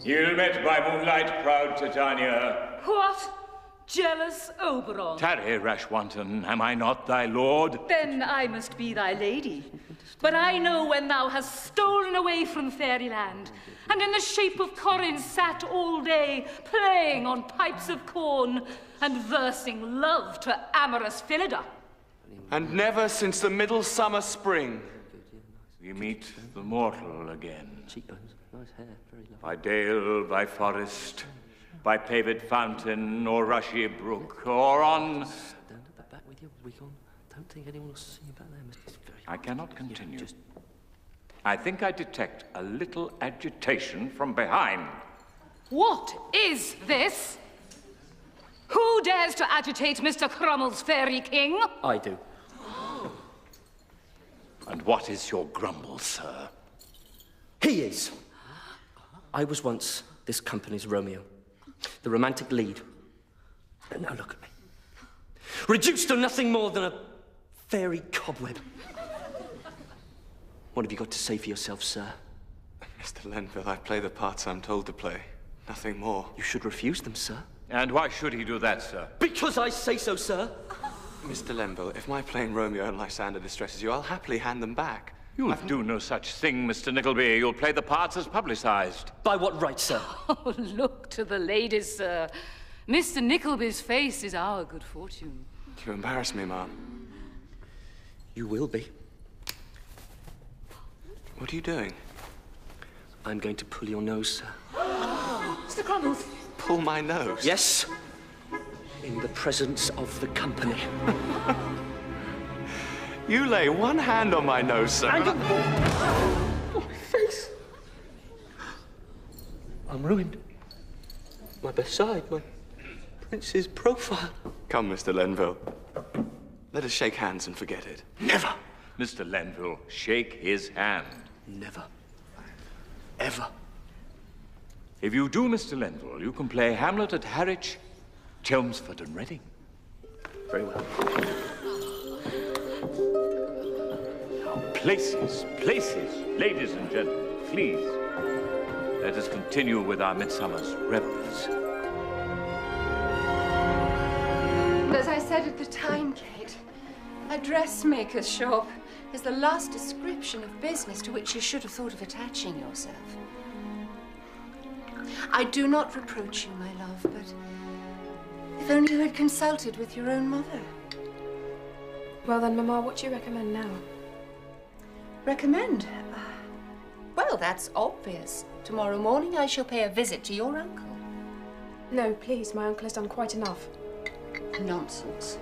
Ill met by moonlight, proud Titania. What? Jealous Oberon? Tarry, rash wanton, am I not thy lord? Then I must be thy lady. But I know when thou hast stolen away from fairyland, and in the shape of Corin sat all day, playing on pipes of corn, and versing love to amorous Phillida. And never since the middle summer spring we meet the mortal again. Cheekbones, nice hair, very lovely. By dale, by forest, by paved fountain, or rushy brook, or on... Stand at the back with your wig on. Don't think anyone will see you back there, Mr. I cannot continue. I think I detect a little agitation from behind. What is this? Who dares to agitate Mr. Crummel's fairy king? I do. And what is your grumble, sir? He is. I was once this company's Romeo, the romantic lead. And now look at me. Reduced to nothing more than a fairy cobweb. What have you got to say for yourself, sir? Mr. Lenville, I play the parts I'm told to play. Nothing more. You should refuse them, sir. And why should he do that, sir? Because I say so, sir. Mr. Lenville, if my playing Romeo and Lysander distresses you, I'll happily hand them back. You'll do no such thing, Mr. Nickleby. You'll play the parts as publicized. By what right, sir? Oh, look to the ladies, sir. Mr. Nickleby's face is our good fortune. You embarrass me, ma'am. You will be. What are you doing? I'm going to pull your nose, sir. Mr. Crumbles. Pull my nose? Yes. In the presence of the company. You lay one hand on my nose, sir. Oh, my face. I'm ruined. My beside, my prince's profile. Come, Mr. Lenville. Let us shake hands and forget it. Never. Mr. Lenville, shake his hand. Never. Ever. If you do, Mr. Lenville, you can play Hamlet at Harwich, Chelmsford and Reading. Very well. Now, places, places, ladies and gentlemen, please. Let us continue with our midsummer's revelries. As I said at the time, Kate, a dressmaker's shop is the last description of business to which you should have thought of attaching yourself. I do not reproach you, my love, but if only you had consulted with your own mother. Well then, Mamma, what do you recommend now? Recommend? Well, that's obvious. Tomorrow morning I shall pay a visit to your uncle. No, please, my uncle has done quite enough. Nonsense.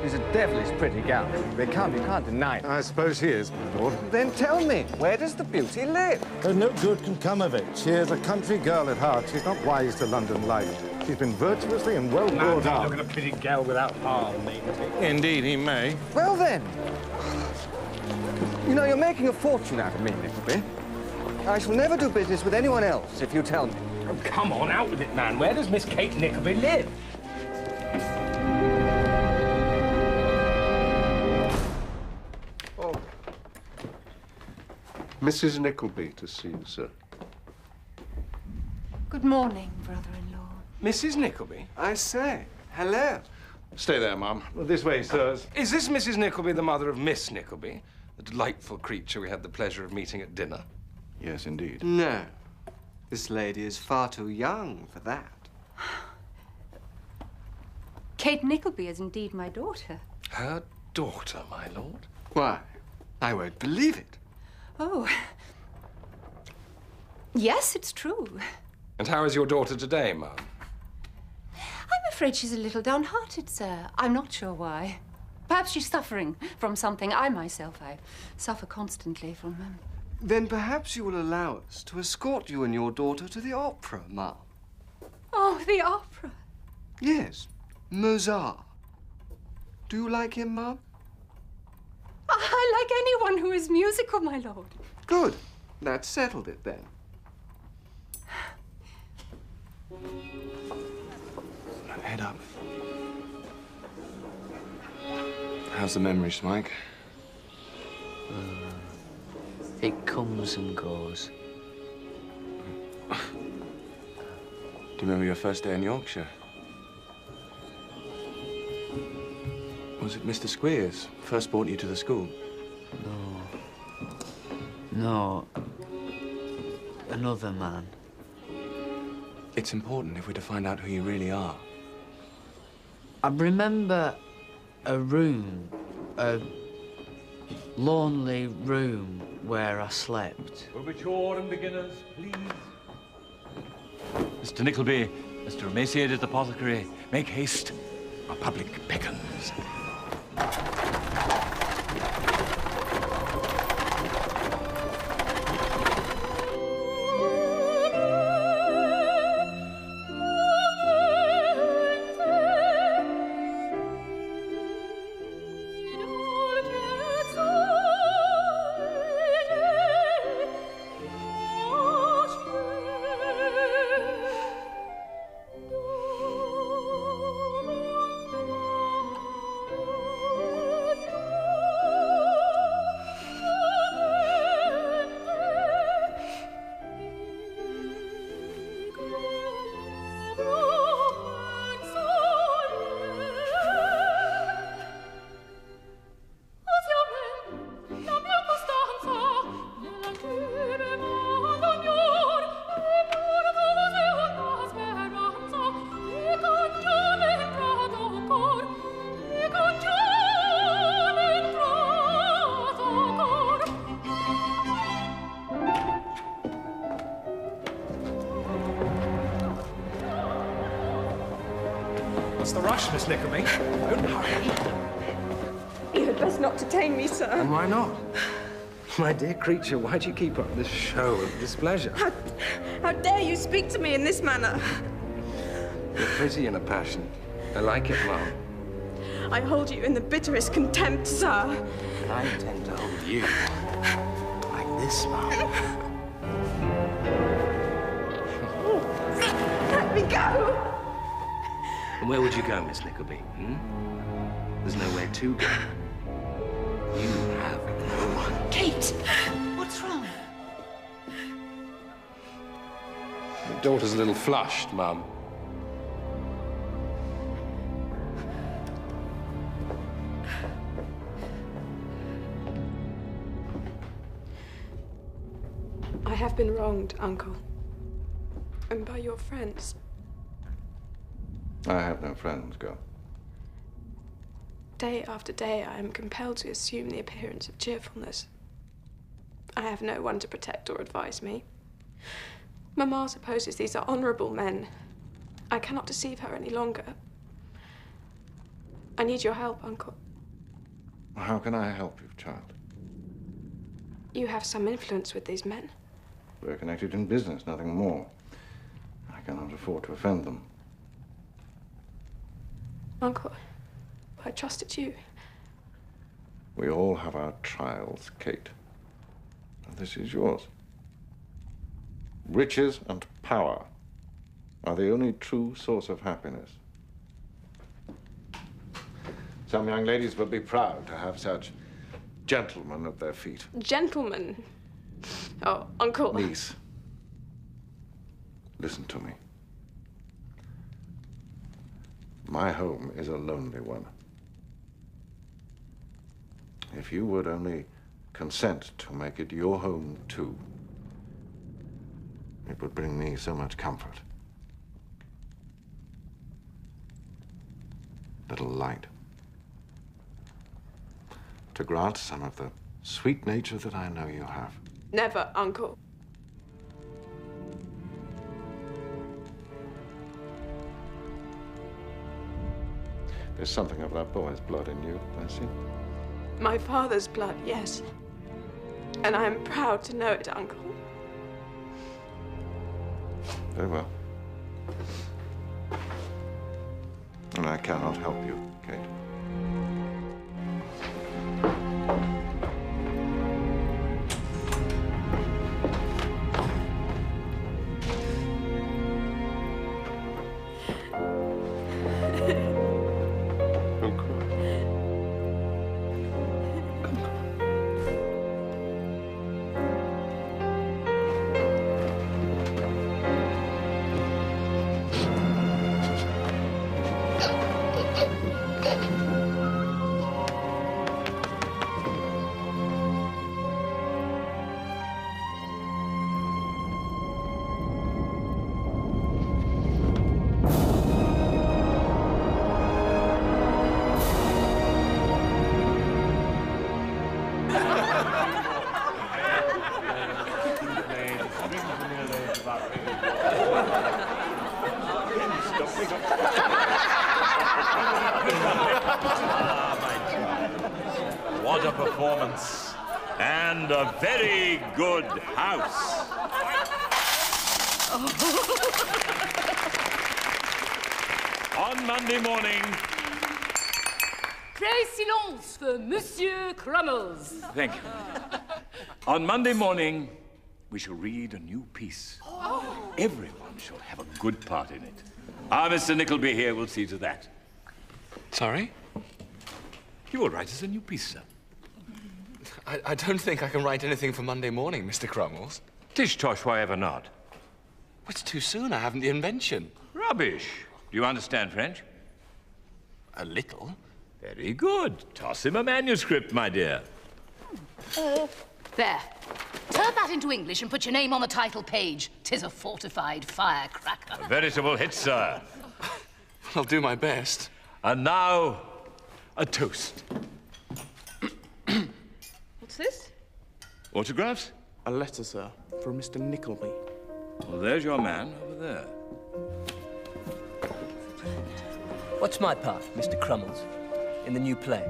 He's a devilish pretty gal. You can't deny it. I suppose he is, my lord. Then tell me, where does the beauty live? Oh, no good can come of it. She is a country girl at heart. She's not wise to London life. She's been virtuously and well brought up. Look at a pretty gal without harm, mate. Indeed, he may. Well, then. You know, you're making a fortune out of me, Nickleby. I shall never do business with anyone else if you tell me. Oh, come on, out with it, man. Where does Miss Kate Nickleby live? Oh. Mrs. Nickleby to see you, sir. Good morning, brother-in-law. Mrs. Nickleby? I say, hello. Stay there, Mum. Well, this way, sirs. Is this Mrs. Nickleby the mother of Miss Nickleby, the delightful creature we had the pleasure of meeting at dinner? Yes, indeed. No. This lady is far too young for that. Kate Nickleby is indeed my daughter. Her daughter, my lord? Why, I won't believe it. Oh. Yes, it's true. And how is your daughter today, Mum? I'm afraid she's a little downhearted, sir. I'm not sure why. Perhaps she's suffering from something. I suffer constantly from Then perhaps you will allow us to escort you and your daughter to the opera, Ma'am. Oh, the opera. Yes, Mozart. Do you like him, Ma'am? I like anyone who is musical, my lord. Good. That settled it, then. Head up. How's the memory, Smike? It comes and goes. Do you remember your first day in Yorkshire? Was it Mr. Squeers first brought you to the school? No. Another man. It's important if we're to find out who you really are. I remember a room, a lonely room where I slept. We're mature and beginners, please. Mr. Nickleby, Mr. Emaciated Apothecary, make haste. Our public beckons. What's the rush, Miss Nickleby? Don't hurry. You had best not detain me, sir. And why not? My dear creature, why do you keep up this show of displeasure? How dare you speak to me in this manner? You're pretty in a passion. I like it, Mum. I hold you in the bitterest contempt, sir. And I intend to hold you like this, Mum. Let me go! And where would you go, Miss Nickleby? There's nowhere to go. You have no one. Kate, what's wrong? Your daughter's a little flushed, Mum. I have been wronged, Uncle. And by your friends. I have no friends, girl. Day after day, I am compelled to assume the appearance of cheerfulness. I have no one to protect or advise me. Mamma supposes these are honorable men. I cannot deceive her any longer. I need your help, Uncle. How can I help you, child? You have some influence with these men. We're connected in business, nothing more. I cannot afford to offend them. Uncle, I trusted you. We all have our trials, Kate. And this is yours. Riches and power are the only true source of happiness. Some young ladies will be proud to have such gentlemen at their feet. Gentlemen? Oh, Uncle. Niece, listen to me. My home is a lonely one. If you would only consent to make it your home, too, it would bring me so much comfort. Little light. To grant some of the sweet nature that I know you have. Never, Uncle. There's something of that boy's blood in you, Nancy. My father's blood, yes. And I am proud to know it, Uncle. Very well. And I cannot help you, Kate. What a performance. And a very good house. On Monday morning... Pray silence for Monsieur Crummles. Thank you. On Monday morning, we shall read a new piece. Everyone shall have a good part in it. Mr. Nickleby here will see to that. Sorry? You will write us a new piece, sir. I don't think I can write anything for Monday morning, Mr. Crummles. Tish tosh, why ever not? It's too soon. I haven't the invention. Rubbish. Do you understand French? A little. Very good. Toss him a manuscript, my dear. There. Turn that into English and put your name on the title page. 'Tis a fortified firecracker. A veritable hit, sir. I'll do my best. And now, a toast. What's this? Autographs? A letter, sir, from Mr. Nickleby. Well, there's your man over there. What's my part, Mr. Crummles, in the new play?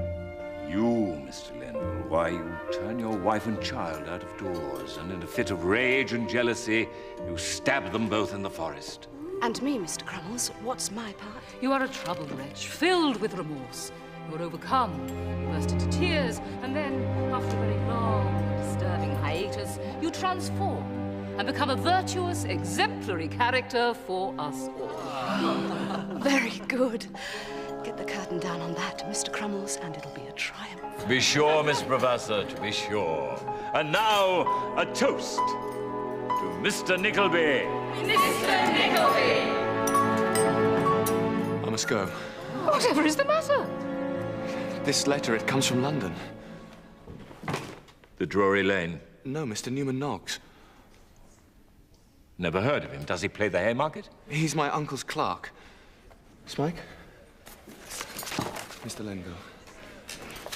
You, Mr. Lendl, why, you turn your wife and child out of doors, and in a fit of rage and jealousy, you stab them both in the forest. And me, Mr. Crummles, what's my part? You are a troubled wretch, filled with remorse. You are overcome, burst into tears, and then, after a very long and disturbing hiatus, you transform and become a virtuous, exemplary character for us all. Very good. Get the curtain down on that, Mr. Crummles, and it'll be a triumph. To be sure, Miss Professor, to be sure. And now, a toast to Mr. Nickleby. Mr. Nickleby! I must go. Whatever is the matter? This letter, it comes from London. The Drury Lane. No, Mr. Newman Noggs. Never heard of him. Does he play the Haymarket? He's my uncle's clerk. Smike? Mr. Lenville.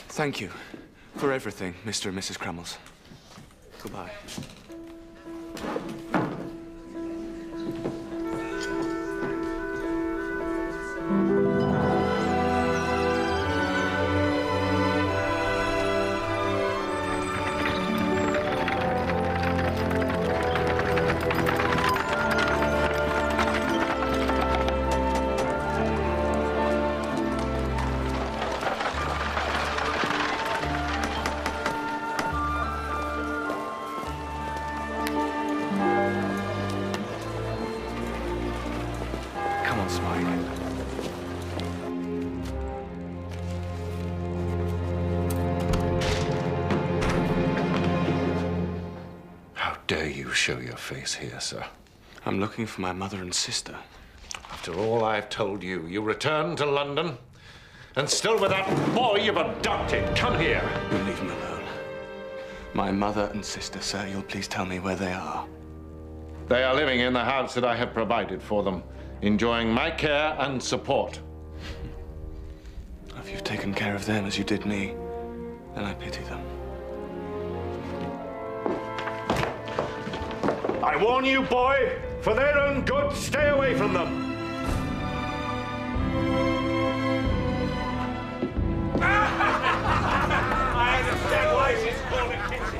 Thank you for everything, Mr. and Mrs. Crummles. Goodbye. Show your face here, sir. I'm looking for my mother and sister. After all I've told you, you return to London, and still with that boy you've adopted. Come here. You leave him alone. My mother and sister, sir, you'll please tell me where they are. They are living in the house that I have provided for them, enjoying my care and support. If you've taken care of them as you did me, then I pity them. I warn you, boy, for their own good, stay away from them. I understand why she's called a kitchen.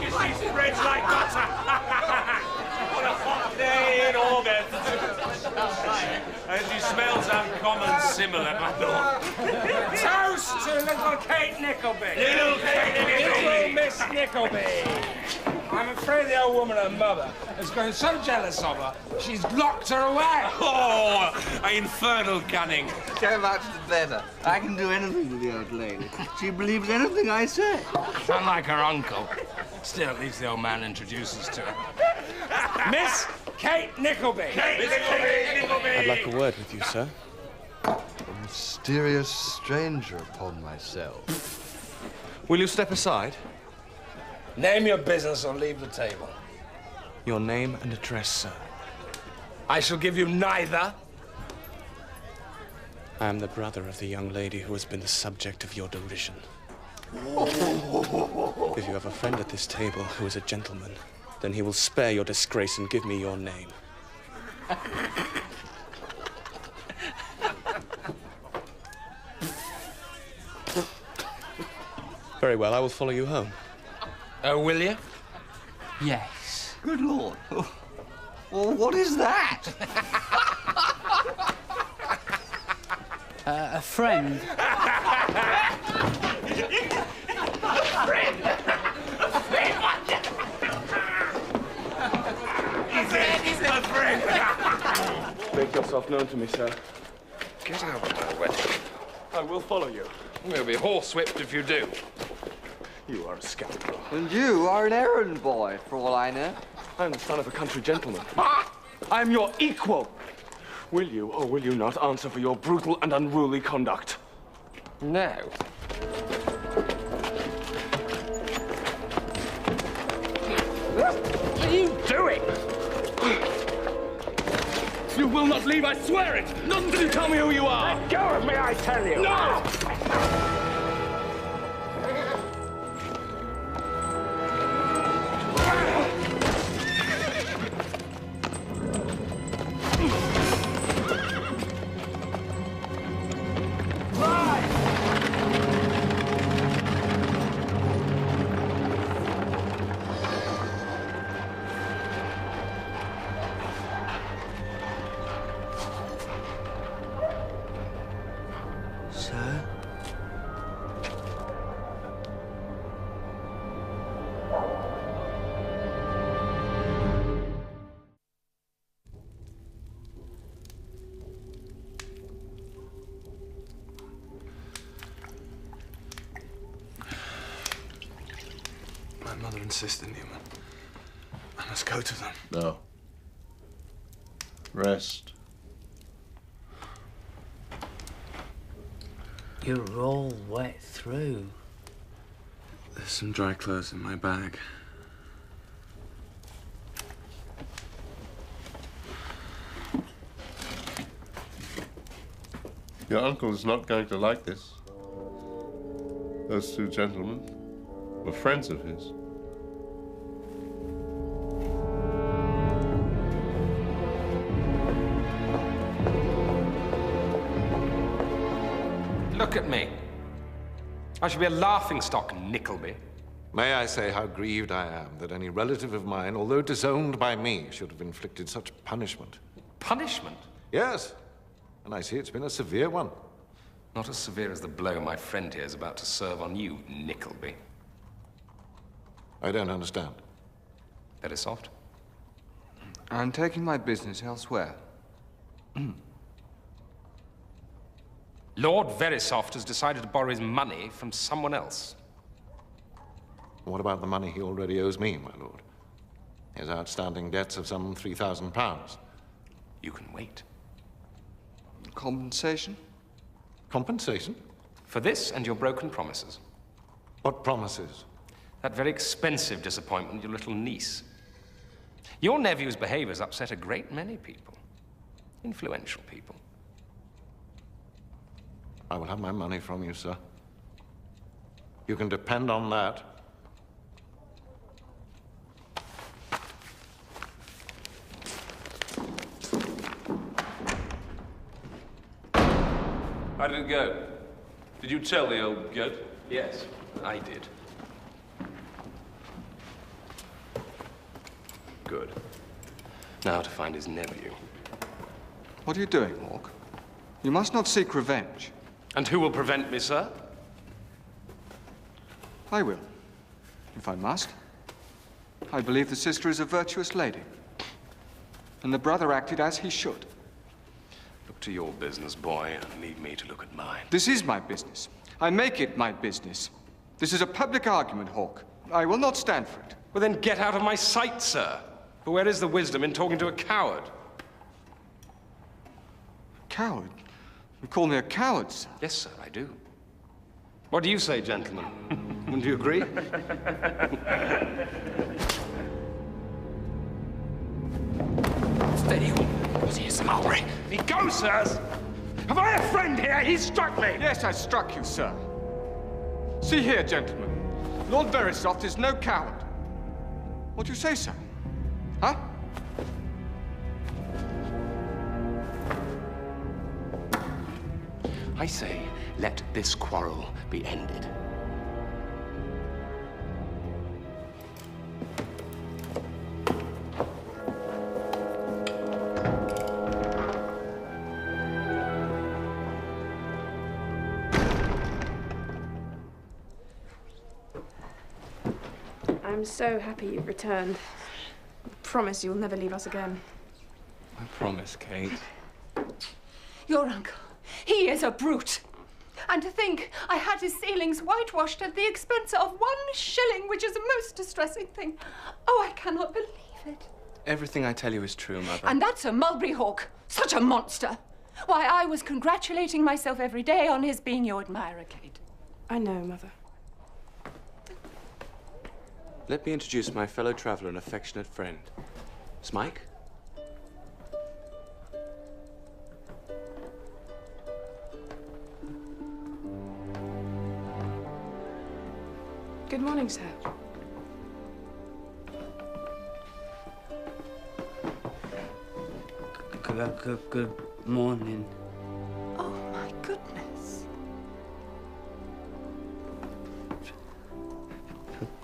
Because she spreads like butter. What a hot day in August. And she smells uncommon similar, my lord. Toast to little Kate Nickleby. Little Kate Nickleby. Little Miss Nickleby. I'm afraid the old woman, her mother, has grown so jealous of her, she's locked her away. Oh, infernal cunning. So much the better. I can do anything with the old lady. She believes anything I say. Unlike her uncle. Still, at least the old man introduces to her. Miss Kate Nickleby. Kate Nickleby. I'd like a word with you, sir. A mysterious stranger upon myself. Will you step aside? Name your business or leave the table. Your name and address, sir. I shall give you neither. I am the brother of the young lady who has been the subject of your derision. If you have a friend at this table who is a gentleman, then he will spare your disgrace and give me your name. Very well, I will follow you home. Oh, will you? Yes. Good Lord. Well, what is that? A friend. He's a friend. Make yourself known to me, sir. Get out of my way. I will follow you. You'll be horsewhipped if you do. You are a scoundrel. And you are an errand boy, for all I know. I am the son of a country gentleman. I am your equal. Will you or will you not answer for your brutal and unruly conduct? No. What are you doing? You will not leave, I swear it! Not until you tell me who you are! Let go of me, I tell you! No! Sir? My mother insisted, Newman. I must go to them. No. Rest. You're all wet through. There's some dry clothes in my bag. Your uncle is not going to like this. Those two gentlemen were friends of his. Look at me. I should be a laughingstock, Nickleby. May I say how grieved I am that any relative of mine, although disowned by me, should have inflicted such punishment. Punishment? Yes. And I see it's been a severe one. Not as severe as the blow my friend here is about to serve on you, Nickleby. I don't understand. Very soft. I'm taking my business elsewhere. Lord Verisopht has decided to borrow his money from someone else. What about the money he already owes me, my lord? His outstanding debts of some £3,000. You can wait. Compensation? Compensation? For this and your broken promises. What promises? That very expensive disappointment, your little niece. Your nephew's behavior's upset a great many people. Influential people. I will have my money from you, sir. You can depend on that. How did it go? Did you tell the old goat? Yes, I did. Good. Now to find his nephew. What are you doing, Hawk? You must not seek revenge. And who will prevent me, sir? I will, if I must. I believe the sister is a virtuous lady. And the brother acted as he should. Look to your business, boy, and leave me to look at mine. This is my business. I make it my business. This is a public argument, Hawk. I will not stand for it. Well, then get out of my sight, sir. But where is the wisdom in talking to a coward? Coward? You call me a coward, sir? Yes, sir, I do. What do you say, gentlemen? Wouldn't you agree? Steady. What is Mulberry? He goes, sirs! Have I a friend here? He struck me! Yes, I struck you, sir. See here, gentlemen. Lord Verisopht is no coward. What do you say, sir? Huh? I say, let this quarrel be ended. I'm so happy you've returned. Promise you'll never leave us again. I promise, Kate. Your uncle, he is a brute. And to think I had his ceilings whitewashed at the expense of 1 shilling, which is a most distressing thing. Oh, I cannot believe it. Everything I tell you is true, Mother. And that's a mulberry hawk. Such a monster. Why, I was congratulating myself every day on his being your admirer, Kate. I know, Mother. Let me introduce my fellow traveler and affectionate friend, Smike. Good morning, sir. Good morning. Oh, my goodness.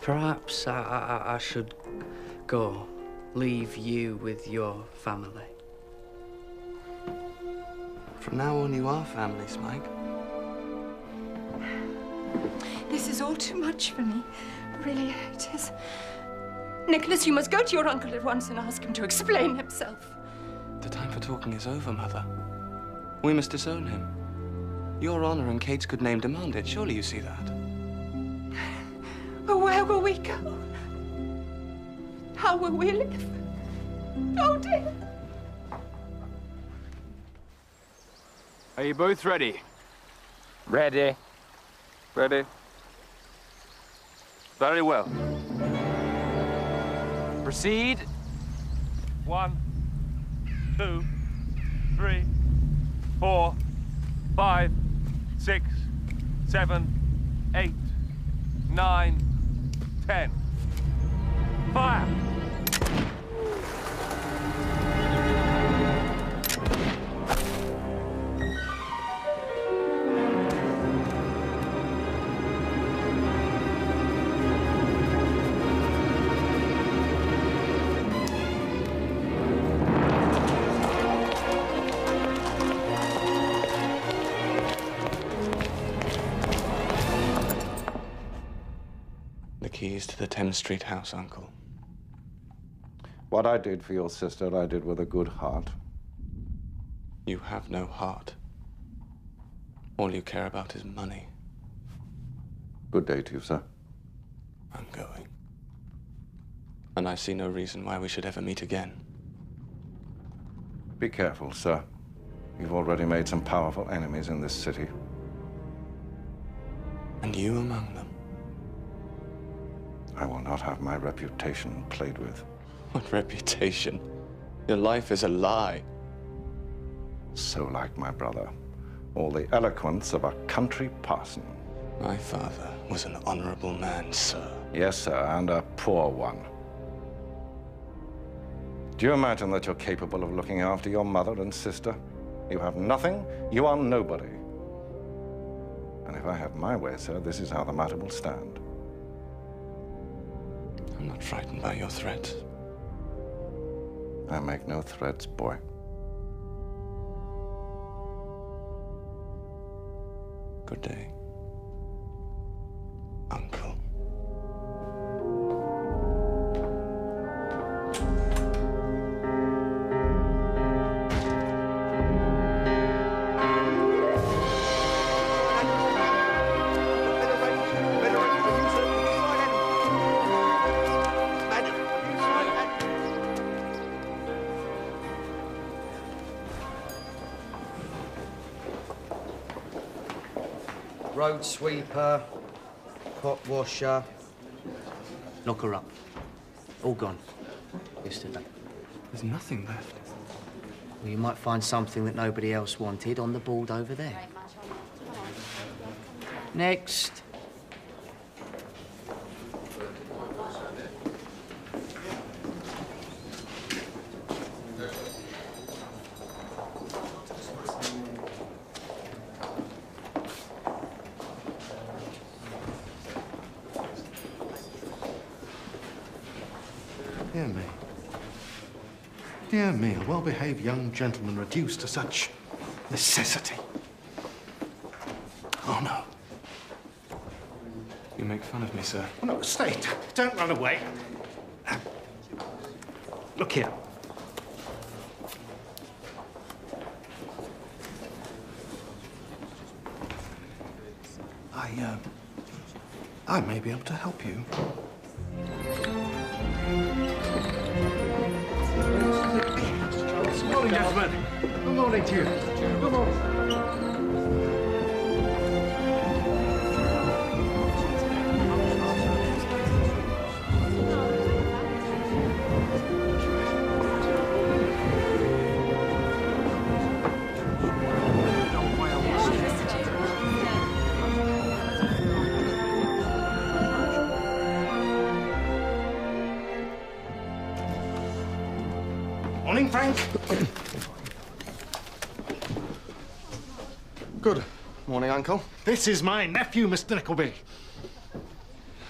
Perhaps I should go, leave you with your family. From now on, you are family, Smike. This is all too much for me. Really, it is. Nicholas, you must go to your uncle at once and ask him to explain himself. The time for talking is over, Mother. We must disown him. Your honor and Kate's good name demand it. Surely you see that. But where will we go? How will we live? Oh, dear. Are you both ready? Ready. Ready. Very well. Proceed. 1, 2, 3, 4, 5, 6, 7, 8, 9, 10. Fire! Keys to the Thames Street house, Uncle. What I did for your sister, I did with a good heart. You have no heart. All you care about is money. Good day to you, sir. I'm going. And I see no reason why we should ever meet again. Be careful, sir. You've already made some powerful enemies in this city. And you among them. I will not have my reputation played with. What reputation? Your life is a lie. So like my brother. All the eloquence of a country parson. My father was an honorable man, sir. Yes, sir, and a poor one. Do you imagine that you're capable of looking after your mother and sister? You have nothing, you are nobody. And if I have my way, sir, this is how the matter will stand. I'm not frightened by your threats. I make no threats, boy. Good day, Uncle. Road sweeper, pot washer. Lock her up. All gone. Yesterday. There's nothing left. Well, you might find something that nobody else wanted on the board over there. Next. Dear me. Dear me, a well-behaved young gentleman reduced to such necessity. Oh, no. You make fun of me, sir. Oh, no, stay. Don't run away. Look here. I may be able to help you. Good morning, gentlemen. Good morning to you. Good morning. Morning, Frank. Good morning, Uncle. This is my nephew, Mr. Nickleby. How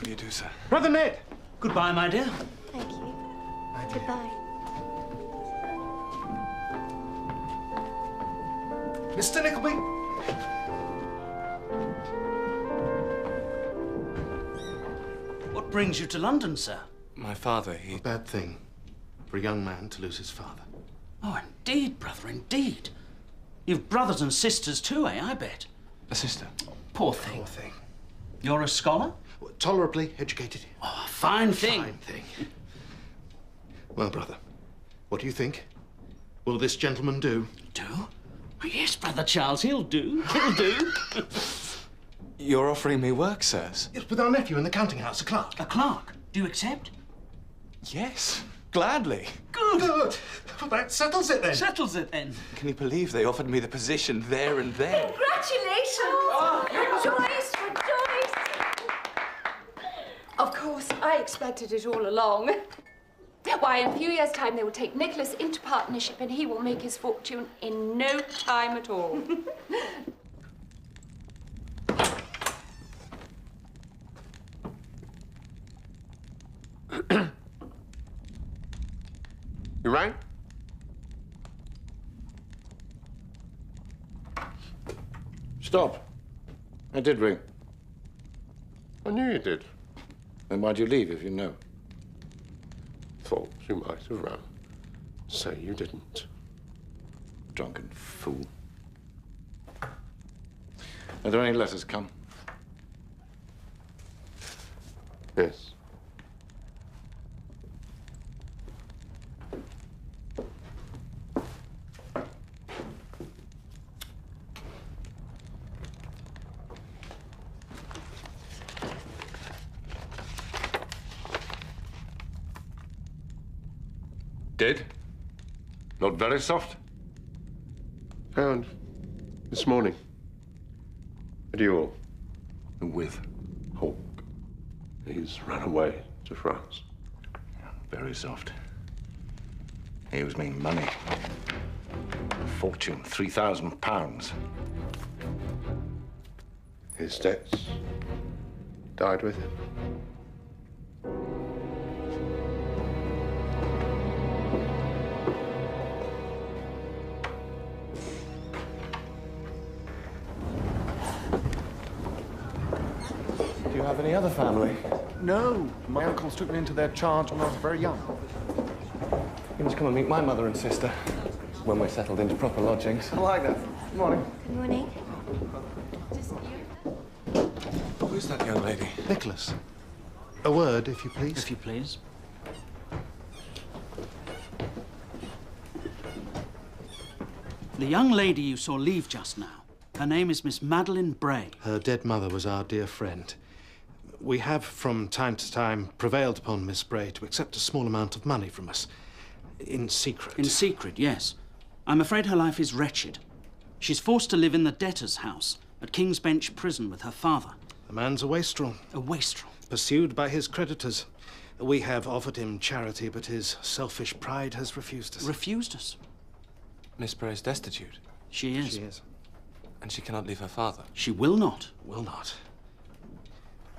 do you do, sir? Brother Ned. Goodbye, my dear. Thank you. Goodbye. Mr. Nickleby. What brings you to London, sir? My father, he... A bad thing for a young man to lose his father. Oh, indeed, brother, indeed. You've brothers and sisters too, eh, I bet? A sister. Poor thing. Poor thing. You're a scholar? Tolerably educated. Oh, fine thing. Fine thing. Well, brother, what do you think? Will this gentleman do? Do? Oh, yes, Brother Charles, he'll do. He'll do. You're offering me work, sirs? Yes, with our nephew in the counting house, a clerk. A clerk? Do you accept? Yes, gladly. Good. Good. Well, that settles it then. Settles it then. Can you believe they offered me the position there and then? Congratulations! Oh, rejoice, rejoice! Of course, I expected it all along. Why, in a few years' time, they will take Nicholas into partnership and he will make his fortune in no time at all. You rang? Stop. I did ring. I knew you did. Then why'd you leave if you know? Thought you might have rung. Say you didn't. Drunken fool. Are there any letters come? Yes. Dead? Not very soft? Found this morning. A duel. With? Hawk. He's run away to France. Very soft. He owes me money. A fortune, £3,000. His debts died with him. Do you have any other family? No. My uncles took me into their charge when I was very young. You must come and meet my mother and sister when we're settled into proper lodgings. I like that. Good morning. Good morning. Who's that young lady? Nicholas. A word, if you please. If you please. The young lady you saw leave just now, her name is Miss Madeline Bray. Her dead mother was our dear friend. We have, from time to time, prevailed upon Miss Bray to accept a small amount of money from us. In secret. In secret, yes. I'm afraid her life is wretched. She's forced to live in the debtor's house at King's Bench Prison with her father. The man's a wastrel. A wastrel? Pursued by his creditors. We have offered him charity, but his selfish pride has refused us. Refused us? Miss Bray's destitute. She is. She is. And she cannot leave her father. She will not. Will not.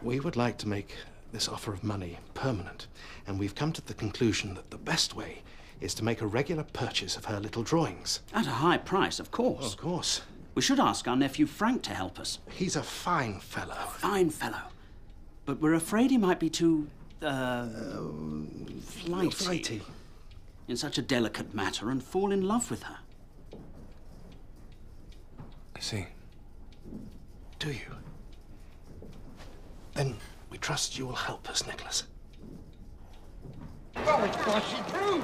We would like to make this offer of money permanent, and we've come to the conclusion that the best way is to make a regular purchase of her little drawings. At a high price, of course. Of course. We should ask our nephew Frank to help us. He's a fine fellow. Fine fellow. But we're afraid he might be too, flighty. In such a delicate matter and fall in love with her. I see. Do you? Then we trust you will help us, Nicholas. Oh, it's Bossy Broom.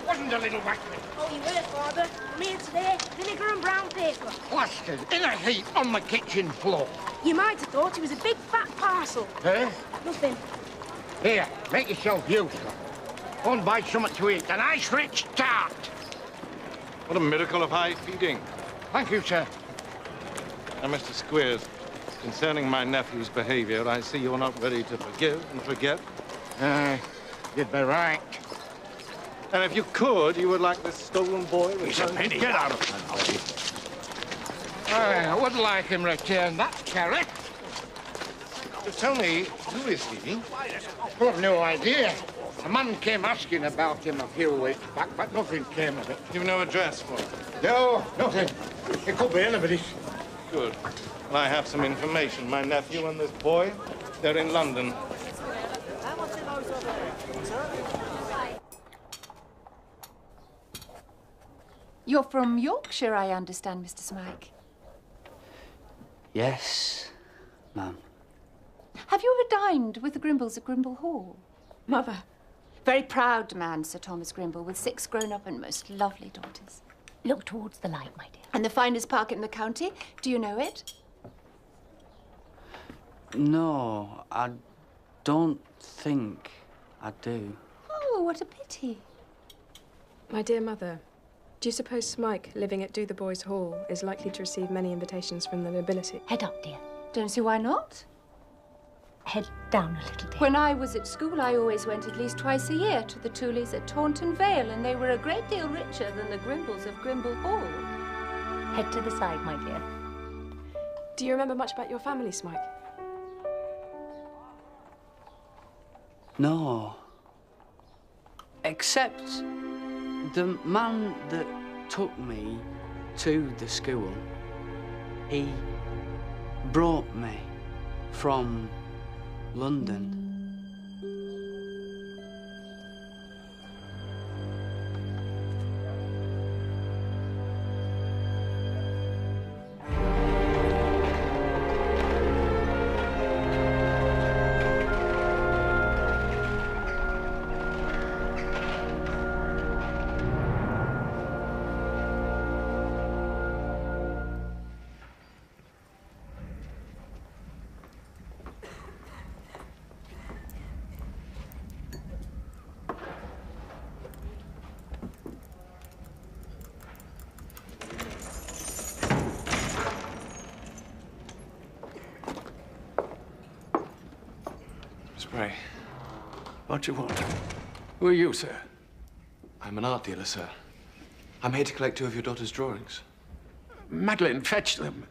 Wasn't a little whackman. Oh, you were, Father. I'm here today. Vinegar and brown paper. Plastered in a heap on the kitchen floor. You might have thought it was a big fat parcel. Eh? Nothing. Here, make yourself useful. Go and buy something to eat. A nice rich tart. What a miracle of high feeding. Thank you, sir. Now, Mr. Squeers, concerning my nephew's behavior, I see you're not ready to forgive and forget. You'd be right. And if you could, you would like this stolen boy returned. He's a penny. Get out of my I would like him returned, that carrot. Tell me, who is he? I've no idea. A man came asking about him a few weeks back, but nothing came of it. You've no address for him? No, nothing. It could be anybody's. Good. Well, I have some information. My nephew and this boy, they're in London. You're from Yorkshire, I understand, Mr. Smike. Yes, ma'am. Have you ever dined with the Grimbles at Grimble Hall? Mother. Very proud man, Sir Thomas Grimble, with 6 grown-up and most lovely daughters. Look towards the light, my dear. And the finest park in the county. Do you know it? No, I don't think I do. Oh, what a pity. My dear mother, do you suppose Smike, living at Do the Boys Hall, is likely to receive many invitations from the nobility? Head up, dear. Don't see why not. Head down a little, dear. When I was at school, I always went at least twice a year to the Toolies at Taunton Vale, and they were a great deal richer than the Grimbles of Grimble Hall. Head to the side, my dear. Do you remember much about your family, Smike? No. Except the man that took me to the school, he brought me from London. Spray. What do you want? Who are you, sir? I'm an art dealer, sir. I'm here to collect 2 of your daughter's drawings. Madeline, fetch them.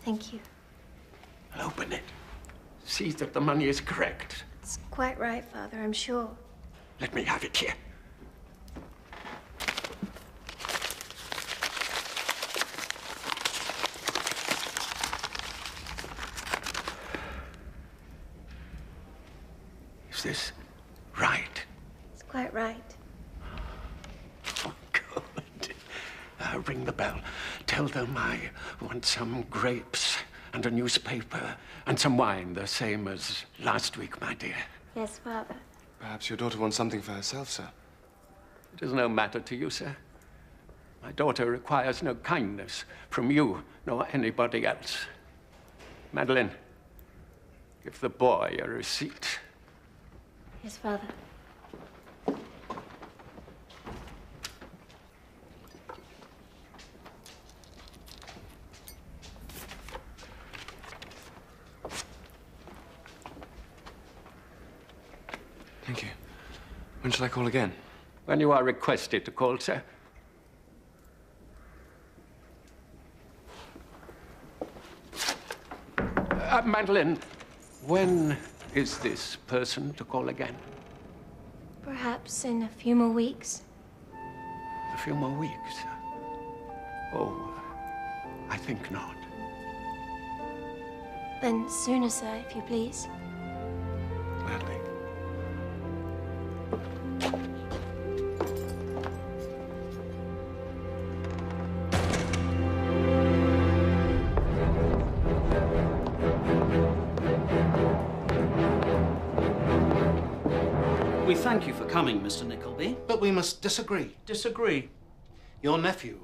Thank you. Open it. See that the money is correct. It's quite right, Father, I'm sure. Let me have it here. Is this right? It's quite right. Oh, good. Ring the bell. Tell them I want some grapes and a newspaper and some wine, the same as last week, my dear. Yes, Father. Perhaps your daughter wants something for herself, sir. It is no matter to you, sir. My daughter requires no kindness from you nor anybody else. Madeline, give the boy a receipt. Yes, Father. Thank you. When shall I call again? When you are requested to call, sir. Madeline, when is this person to call again? Perhaps in a few more weeks. A few more weeks? Oh, I think not. Then sooner, sir, if you please. Gladly. We thank you for coming, Mr. Nickleby. But we must disagree. Disagree? Your nephew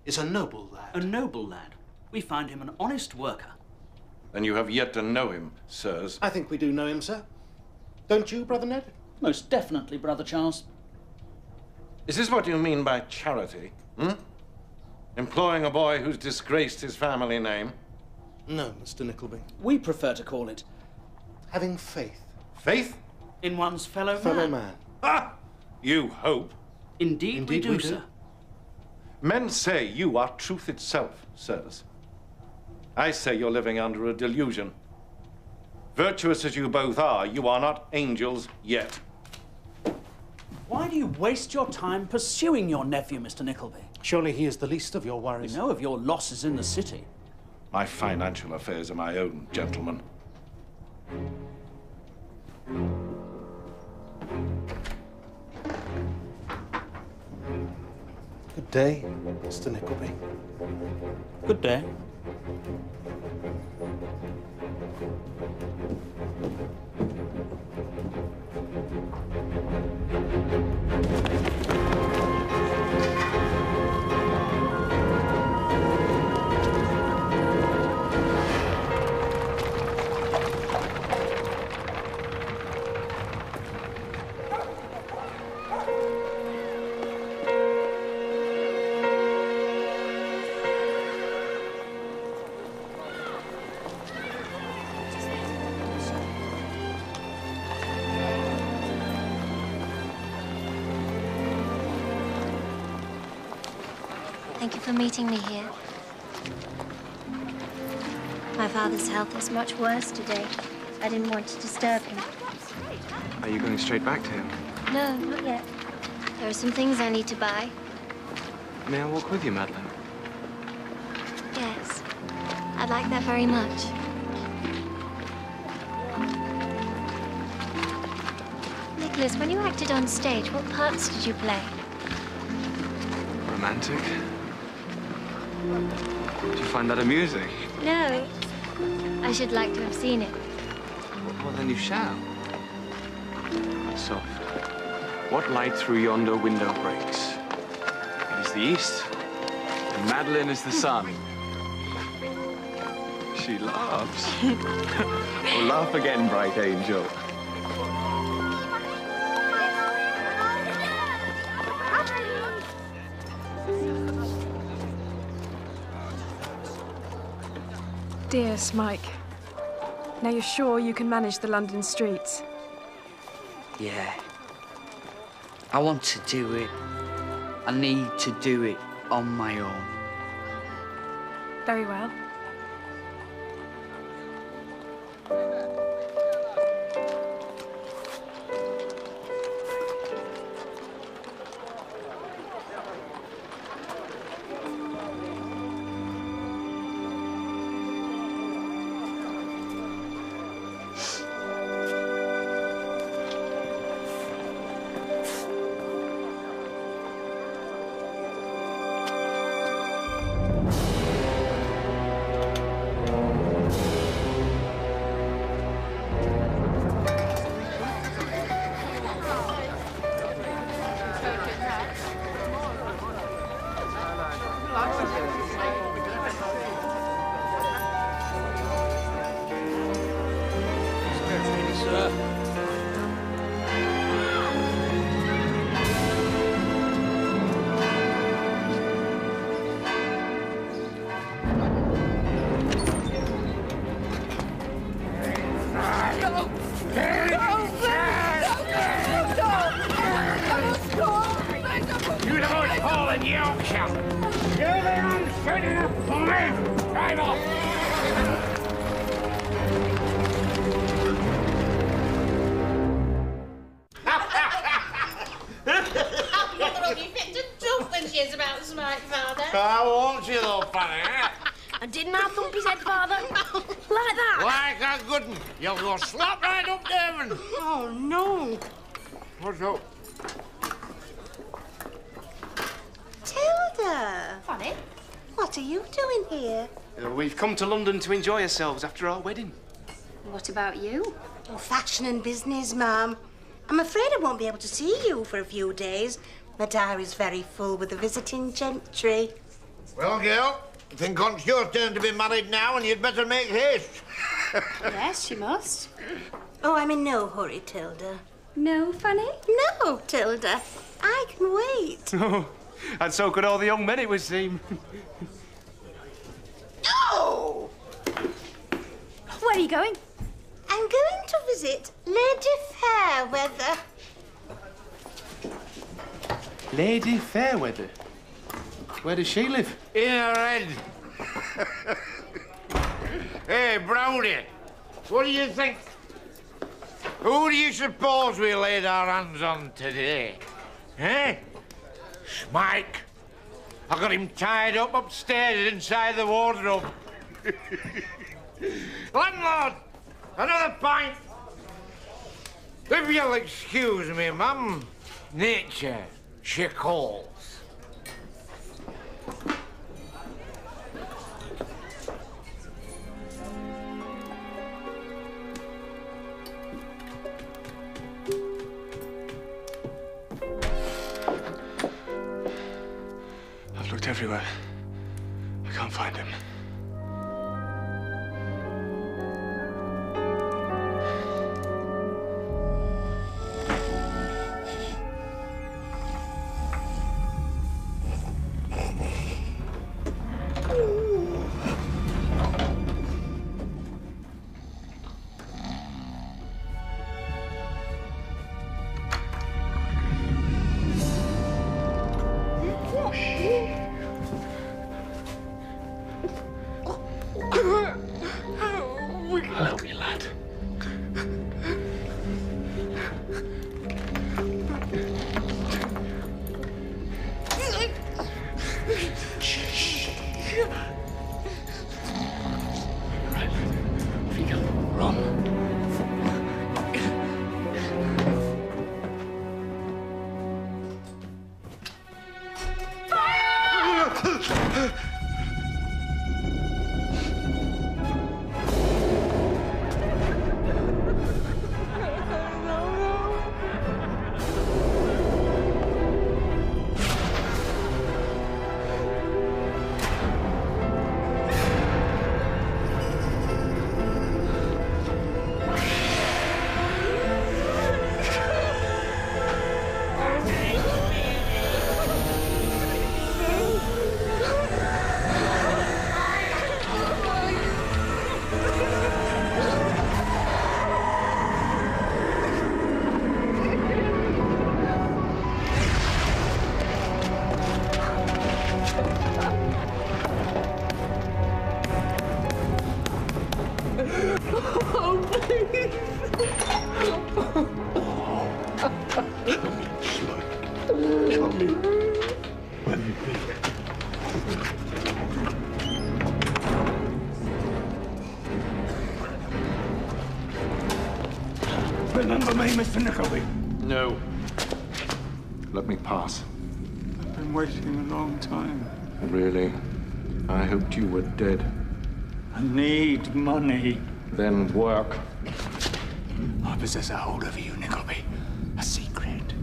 is a noble lad. A noble lad? We find him an honest worker. And you have yet to know him, sirs. I think we do know him, sir. Don't you, Brother Ned? Most definitely, Brother Charles. Is this what you mean by charity? Employing a boy who's disgraced his family name? No, Mr. Nickleby. We prefer to call it having faith. Faith? In one's fellow man. Ah! You hope. Indeed we do, sir. Men say you are truth itself, sirs. I say you're living under a delusion. Virtuous as you both are, you are not angels yet. Why do you waste your time pursuing your nephew, Mr. Nickleby? Surely he is the least of your worries. We know of your losses in the city. My financial affairs are my own, gentlemen. Good day, Mr. Nickleby. Good day. Thank you for meeting me here. My father's health is much worse today. I didn't want to disturb him. Are you going straight back to him? No, not yet. There are some things I need to buy. May I walk with you, Madeline? Yes, I'd like that very much. Nicholas, when you acted on stage, what parts did you play? Romantic? Did you find that amusing? No. I should like to have seen it. Well, then you shall. Soft. What light through yonder window breaks? It is the east, and Madeline is the sun. She laughs. Oh, laugh again, bright angel. Dear Smike, now you're sure you can manage the London streets? Yeah. I want to do it. I need to do it on my own. Very well. funny, eh? And didn't I thump his head, Father? Like that? Like a good one. You'll go slap right up to heaven. Oh, no. What's up? Tilda! Funny? What are you doing here? We've come to London to enjoy ourselves after our wedding. What about you? Oh, fashion and business, Ma'am. I'm afraid I won't be able to see you for a few days. My diary's very full with the visiting gentry. Well, girl, I think it's your turn to be married now, and you'd better make haste. Yes, you must. Oh, I'm in no hurry, Tilda. No, Fanny? No, Tilda. I can wait. Oh, and so could all the young men, it would seem. No! Where are you going? I'm going to visit Lady Fairweather. Lady Fairweather? Where does she live? In her head. Hey, Brownie, what do you think? Who do you suppose we laid our hands on today? Eh? Smike. I got him tied up upstairs inside the wardrobe. Landlord, another pint. If you'll excuse me, ma'am, nature, she calls. I've looked everywhere. I can't find him. Hello, me lad. Right, off you go. Run. Remember me, Mr. Nickleby? No. Let me pass. I've been waiting a long time. Really? I hoped you were dead. I need money. Then work. I possess a hold over you, Nickleby. A secret.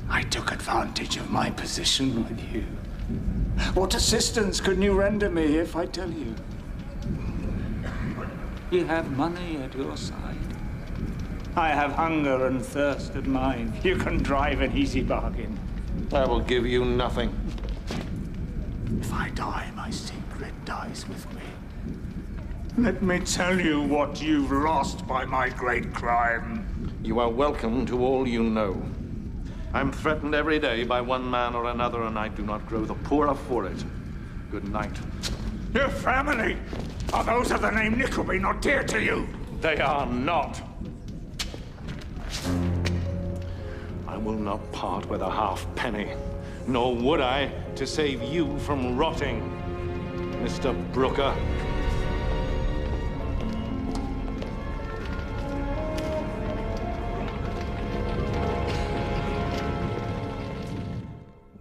I took advantage of my position with you. What assistance can you render me if I tell you? You have money at your side. I have hunger and thirst at mine. You can drive an easy bargain. I will give you nothing. If I die, my secret dies with me. Let me tell you what you've lost by my great crime. You are welcome to all you know. I'm threatened every day by one man or another, and I do not grow the poorer for it. Good night. Your family! Are those of the name Nickleby not dear to you? They are not. I will not part with a half penny, nor would I to save you from rotting. Mr. Brooker.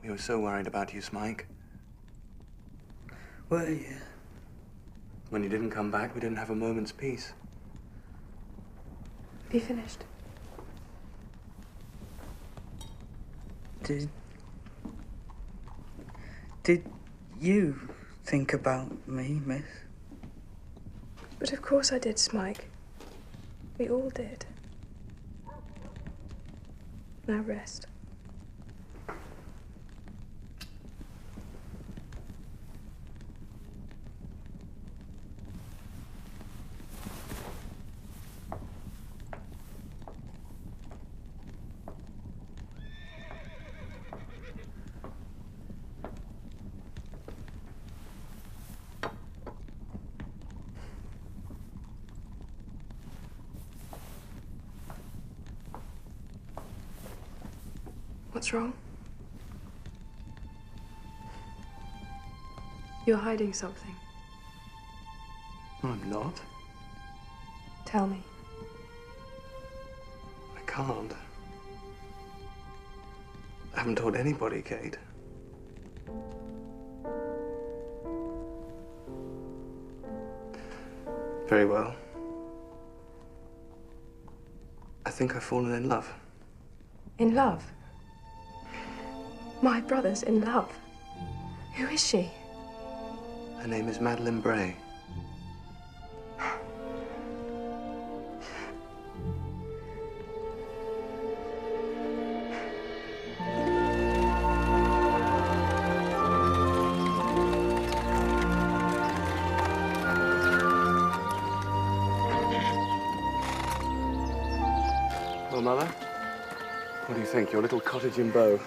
We were so worried about you, Smike. Were you? When you didn't come back, we didn't have a moment's peace. Have you finished? Did you think about me, miss? But of course I did, Smike. We all did. Now rest. What's wrong? You're hiding something. I'm not. Tell me. I can't. I haven't told anybody, Kate. Very well. I think I've fallen in love. In love? My brother's in love. Who is she? Her name is Madeline Bray. Well, Mother, what do you think? Your little cottage in Bow?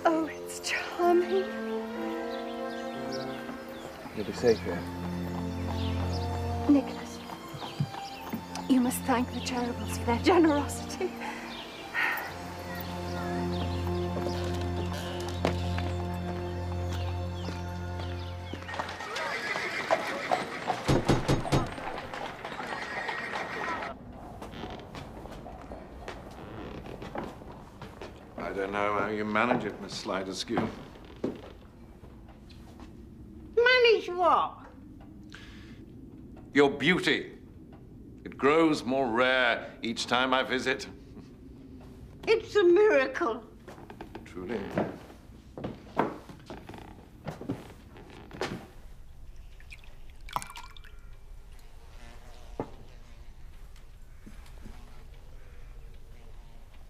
Oh, it's charming. You'll be safe here. Nicholas, you must thank the Cherubles for their generosity. I don't know how you manage it, Miss Sliderskew. Manage what? Your beauty. It grows more rare each time I visit. It's a miracle. Truly.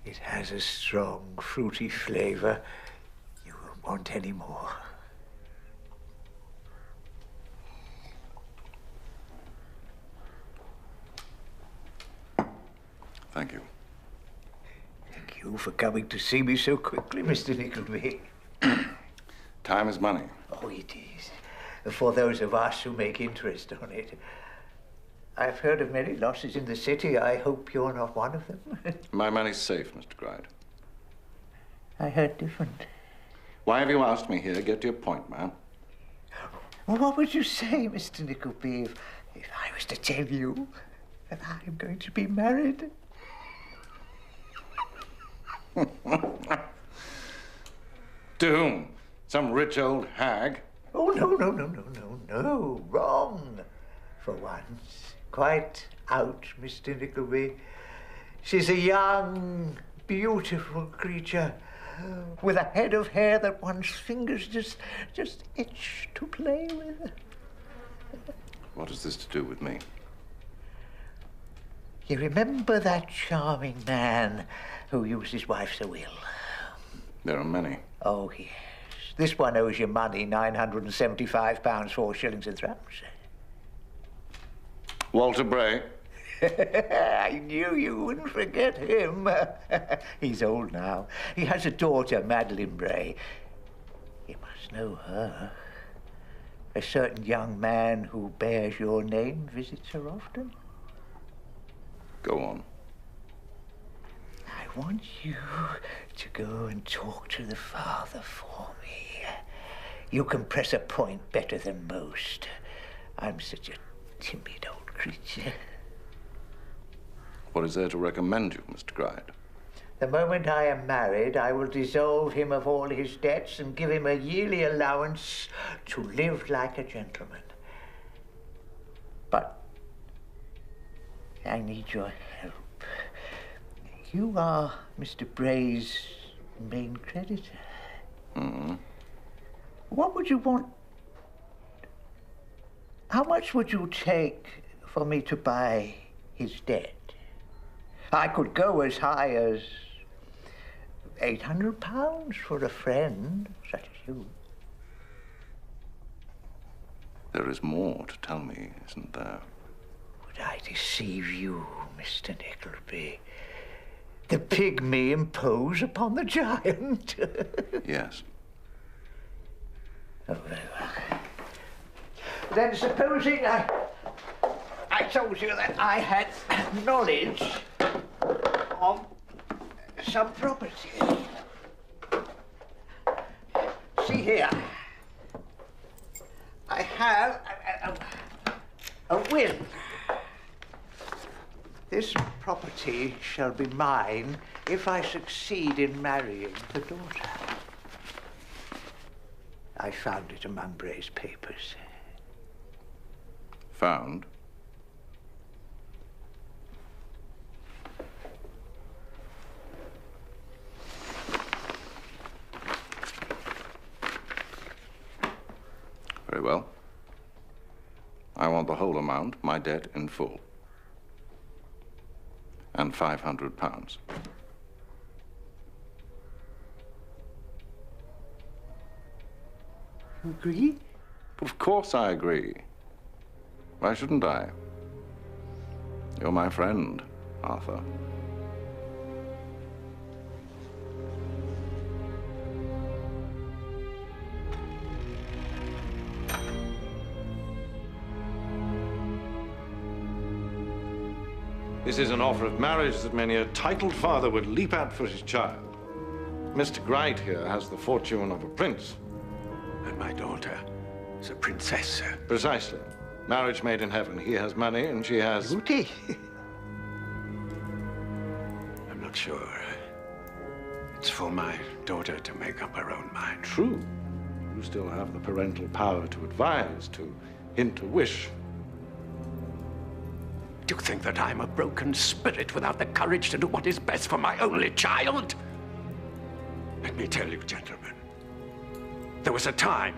It has a strong, fruity flavor. You won't want any more. Thank you. Thank you for coming to see me so quickly, Mr. Nickleby. Time is money. Oh, it is. For those of us who make interest on it. I've heard of many losses in the city. I hope you're not one of them. My money's safe, Mr. Gride. I heard different. Why have you asked me here? Get to your point, man. Well, what would you say, Mr. Nickleby, if I was to tell you that I'm going to be married? To whom? Some rich old hag? Oh, no. Wrong. For once. Quite out, Mr. Nickleby. She's a young, beautiful creature with a head of hair that one's fingers just itch to play with. What has this to do with me? You remember that charming man who used his wife so ill? There are many. Oh, yes. This one owes you money, £975, 4 shillings and three. Walter Bray. I knew you wouldn't forget him. He's old now. He has a daughter, Madeline Bray. You must know her. A certain young man who bears your name visits her often. Go on. I want you to go and talk to the father for me. You can press a point better than most. I'm such a timid old creature. What is there to recommend you, Mr. Gride? The moment I am married, I will dissolve him of all his debts and give him a yearly allowance to live like a gentleman. But I need your help. You are Mr. Bray's main creditor. Mm-hmm. What would you want? How much would you take for me to buy his debt? I could go as high as £800 for a friend such as you. There is more to tell me, isn't there? Would I deceive you, Mr. Nickleby? The pygmy impose upon the giant? Yes. Oh, very well. Then supposing I told you that I had knowledge of some property. See here. I have a will. This property shall be mine if I succeed in marrying the daughter. I found it among Bray's papers. Found? Very well. I want the whole amount, my debt in full. And £500. You agree? Of course I agree. Why shouldn't I? You're my friend, Arthur. This is an offer of marriage that many a titled father would leap at for his child. Mr. Gride here has the fortune of a prince. And my daughter is a princess. Precisely. Marriage made in heaven. He has money and she has... beauty. I'm not sure. It's for my daughter to make up her own mind. True. You still have the parental power to advise, to hint a wish. Do you think that I'm a broken spirit without the courage to do what is best for my only child? Let me tell you, gentlemen, there was a time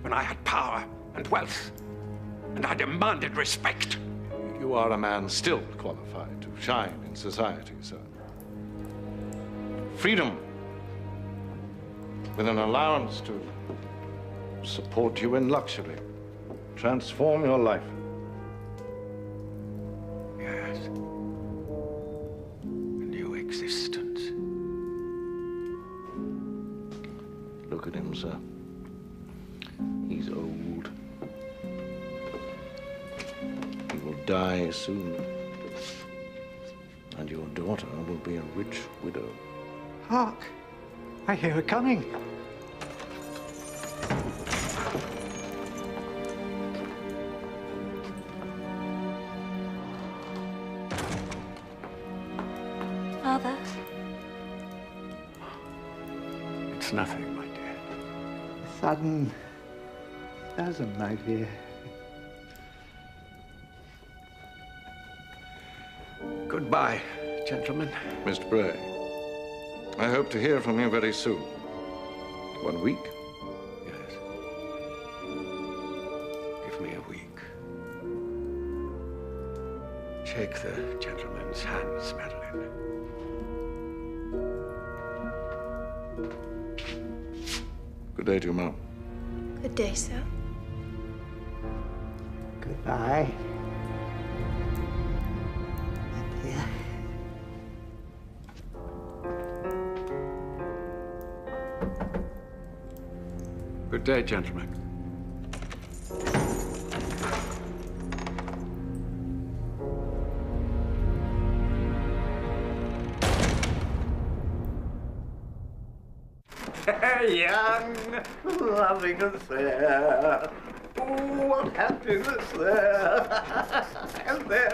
when I had power and wealth, and I demanded respect. You are a man still qualified to shine in society, sir. Freedom, with an allowance to support you in luxury, transform your life. Yes. A new existence. Look at him, sir. He's old. He will die soon. And your daughter will be a rich widow. Hark! I hear her coming. Father? It's nothing, my dear. A sudden spasm, my dear. Goodbye, gentlemen. Mr. Bray, I hope to hear from you very soon. 1 week? Yes. Give me a week. Shake the gentleman's hands, Madeline. Good day to you, Mom. Good day, sir. Goodbye. Dear. Good day, gentlemen. Young, loving and fair, Oh, what happiness there. And there.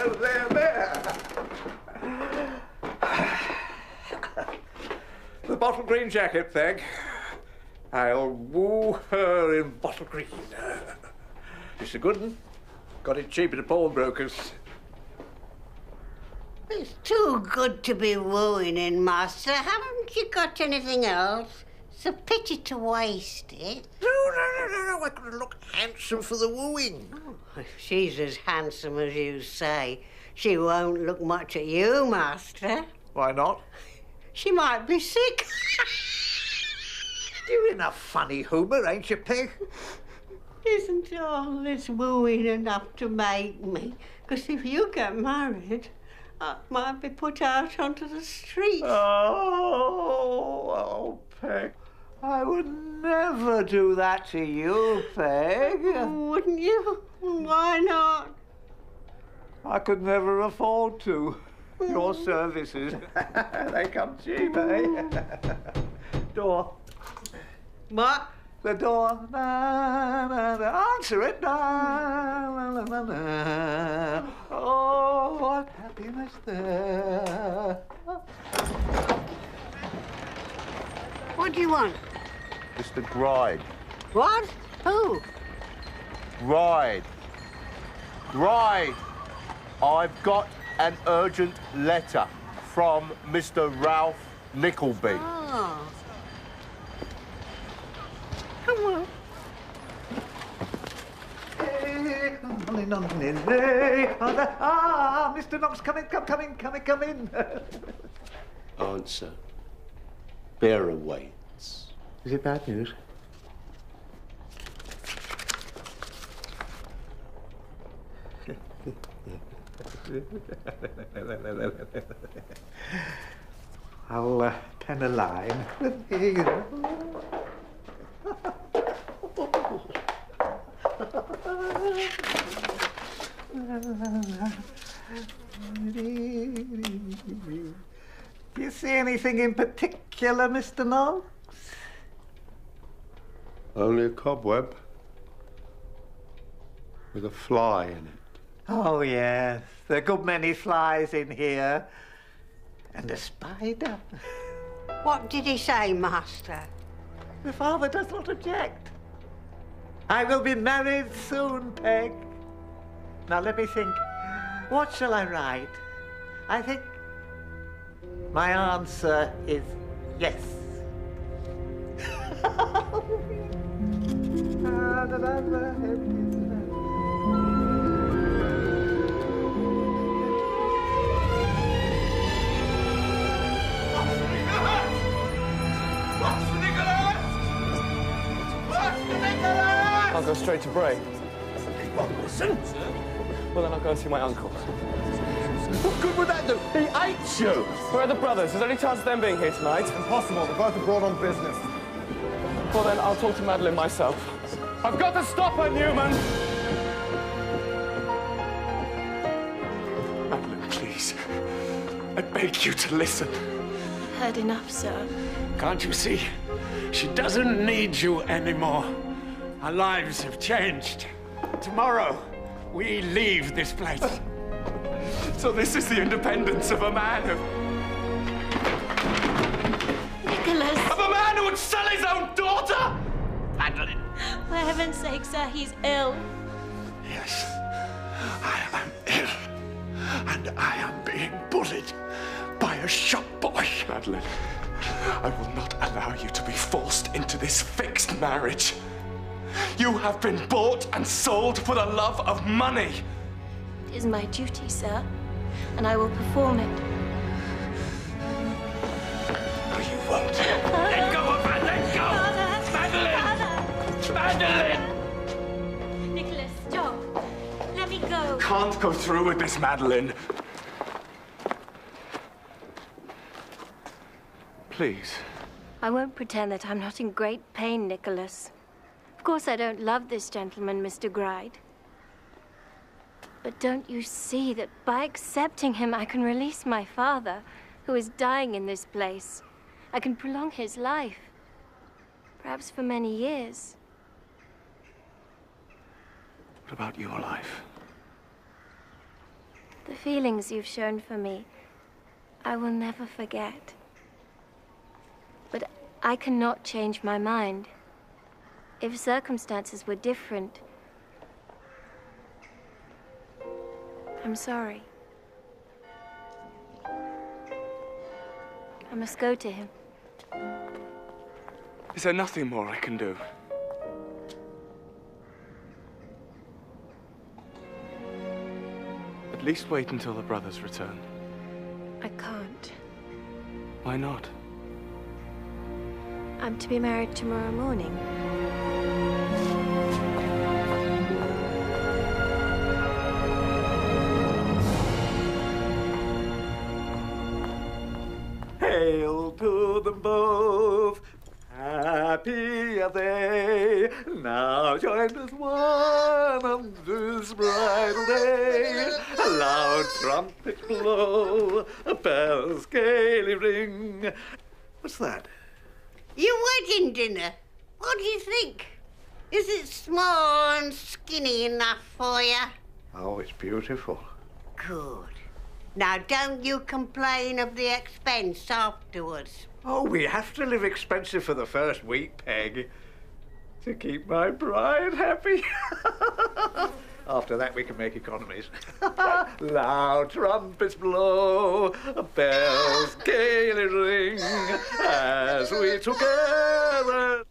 The bottle green jacket, Peg. I'll woo her in bottle green. It's a good one. Got it cheap at a pawnbroker's. It's too good to be wooing in, Master. Haven't you got anything else? It's a pity to waste it. No. I could look handsome for the wooing. Oh, if she's as handsome as you say, she won't look much at you, Master. Why not? She might be sick. You're in a funny humour, ain't you, Peg? Isn't all this wooing enough to make me? Because if you get married, I might be put out onto the street. Oh, Peg. I would never do that to you, Peg. Wouldn't you? Why not? I could never afford to. Your services. They come cheap, eh? Door. What? The door. Answer it. Oh, what happiness there. What do you want? Mr. Gride. What? Who? Gride. I've got an urgent letter from Mr. Ralph Nickleby. Oh. Come on. Mr. Knox, come in. Answer. Bearer waits. Is it bad news? I'll pen a line. Do you see anything in particular, Mr. Knox? Only a cobweb with a fly in it. Oh, yes. There are a good many flies in here. And a spider. What did he say, Master? The father does not object. I will be married soon, Peg. Now, let me think. What shall I write? I think my answer is yes. I'll go straight to Bray. Listen. Well, then I'll go and see my uncle. What good would that do? He hates you. Where are the brothers? Is there any chance of them being here tonight? Impossible. They're both abroad on business. Well, then I'll talk to Madeline myself. I've got to stop her, Newman! Madeline, please. I beg you to listen. I've heard enough, sir. Can't you see? She doesn't need you anymore. Our lives have changed. Tomorrow, we leave this place. So this is the independence of a man who... Nicholas! Of a man who would sell his own daughter? Madeline! For heaven's sake, sir, he's ill. Yes, I am ill. And I am being bullied by a shop boy. Madeline, I will not allow you to be forced into this fixed marriage. You have been bought and sold for the love of money. It is my duty, sir, and I will perform it. No, you won't. Let go of her, let go! Madeline! Madeline! Nicholas, stop. Let me go. Can't go through with this, Madeline. Please. I won't pretend that I'm not in great pain, Nicholas. Of course, I don't love this gentleman, Mr. Gride. But don't you see that by accepting him, I can release my father, who is dying in this place. I can prolong his life, perhaps for many years. What about your life? The feelings you've shown for me, I will never forget. But I cannot change my mind. If circumstances were different, I'm sorry. I must go to him. Is there nothing more I can do? At least wait until the brothers return. I can't. Why not? I'm to be married tomorrow morning. Hail to them both, happy are they, now joined as one on this bridal day. Loud trumpets blow, bells gaily ring. What's that? Your wedding dinner. What do you think? Is it small and skinny enough for you? Oh, it's beautiful. Good. Now, don't you complain of the expense afterwards. Oh, we have to live expensive for the first week, Peg, to keep my bride happy. After that, we can make economies. Loud trumpets blow, bells gaily ring, as we together...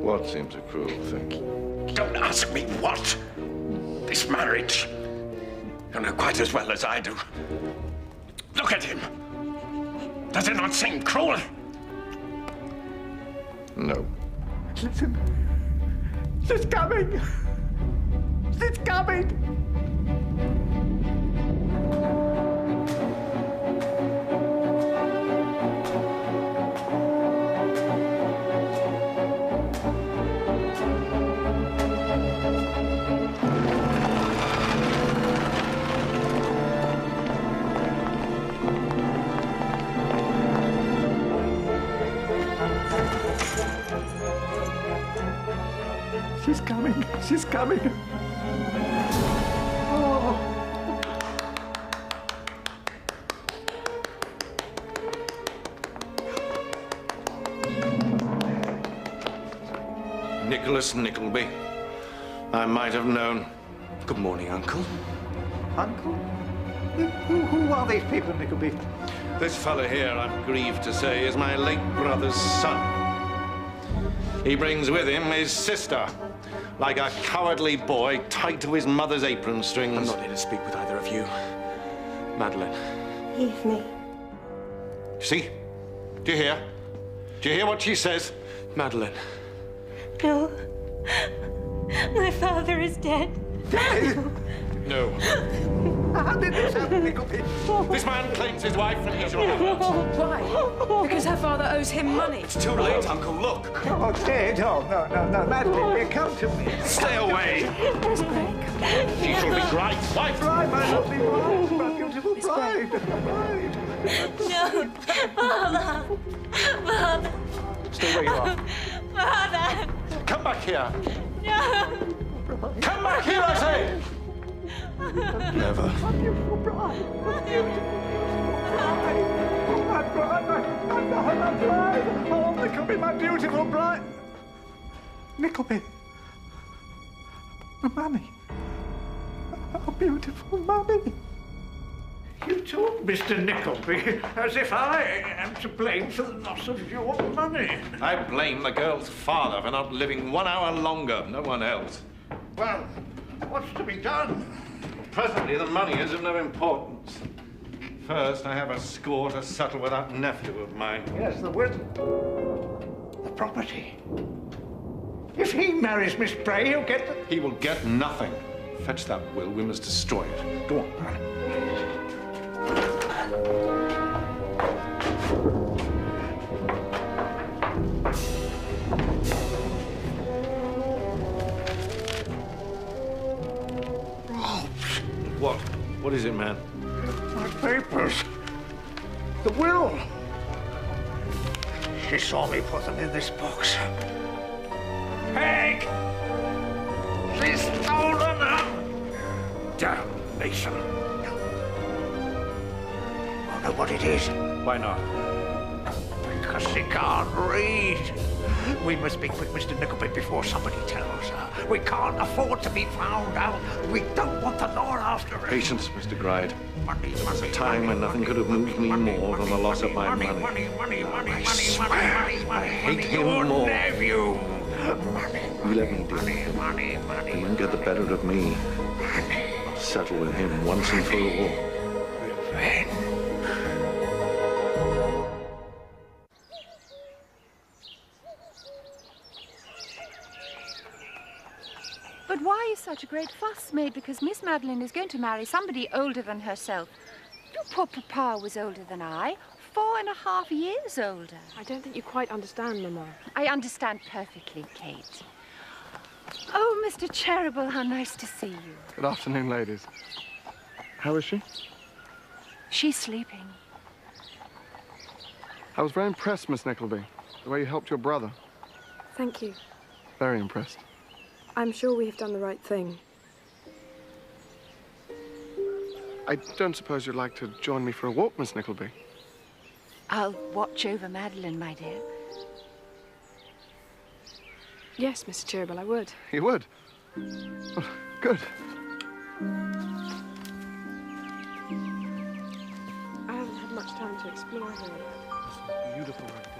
What seems a cruel thing? Don't ask me what. This marriage. You know quite as well as I do. Look at him. Does it not seem cruel? No. Listen. She's coming. She's coming. She's coming. She's coming. Oh. Nicholas Nickleby. I might have known. Good morning, Uncle. Uncle? Who are these people, Nickleby? This fellow here, I'm grieved to say, is my late brother's son. He brings with him his sister, like a cowardly boy tied to his mother's apron strings. I'm not here to speak with either of you. Madeline. Leave me. See? Do you hear? Do you hear what she says? Madeline. No. My father is dead. Dead? No. How did this happen, Nickleby? This man claims his wife and he shall have her. Why? Because her father owes him money. It's too late, Uncle. Look. Oh, dead? Oh, no, Madeline, come to me. Stay away. She shall be Gride's wife. Bride, my lovely bride, my beautiful bride. No. Father. Father. Stay where you are. Father. Come back here. No. Come back here, I say. Never. My beautiful bride. My beautiful bride. Oh, my bride, my bride. Oh, Nickleby, my beautiful bride. Nickleby. My mummy. Oh, beautiful mummy. You talk, Mr. Nickleby, as if I am to blame for the loss of your money. I blame the girl's father for not living 1 hour longer, no one else. Well, what's to be done? Presently, the money is of no importance. First, I have a score to settle with that nephew of mine. Yes, the will. The property. If he marries Miss Bray, he'll get the... He will get nothing. Fetch that will, we must destroy it. Go on, man. What? What is it, man? My papers. The will. She saw me put them in this box. Peg! She's stolen them! Damnation. I know what it is. Why not? Because she can't read. We must be quick, Mr. Nickleby, before somebody tells her. We can't afford to be found out. We don't want the law after us. Patience, Mr. Gride. There's a time when nothing could have moved me more than the loss of my money. I swear, I hate him more. Nephew. You let me do it. He won't get the better of me. I'll settle with him once and for all. Revenge. But why is such a great fuss made because Miss Madeline is going to marry somebody older than herself? Your poor papa was older than I, 4.5 years older. I don't think you quite understand, Mama. I understand perfectly, Kate. Oh, Mr. Cheeryble, how nice to see you. Good afternoon, ladies. How is she? She's sleeping. I was very impressed, Miss Nickleby, the way you helped your brother. Thank you. Very impressed. I'm sure we have done the right thing. I don't suppose you'd like to join me for a walk, Miss Nickleby? I'll watch over Madeline, my dear. Yes, Mr. Cheeryble, I would. You would? Oh, good. I haven't had much time to explore here. It's beautiful right there.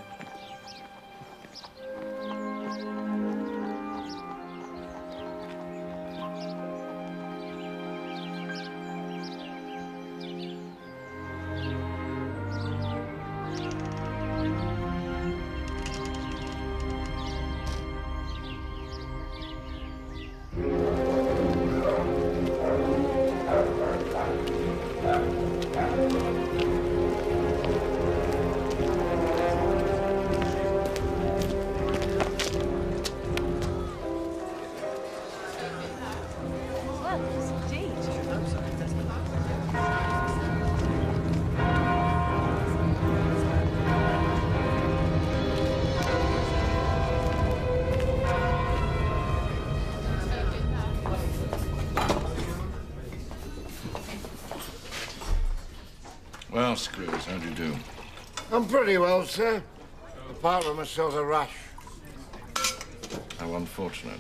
Well, Screws, how'd you do? I'm pretty well, sir. Apart from myself a rash. How unfortunate.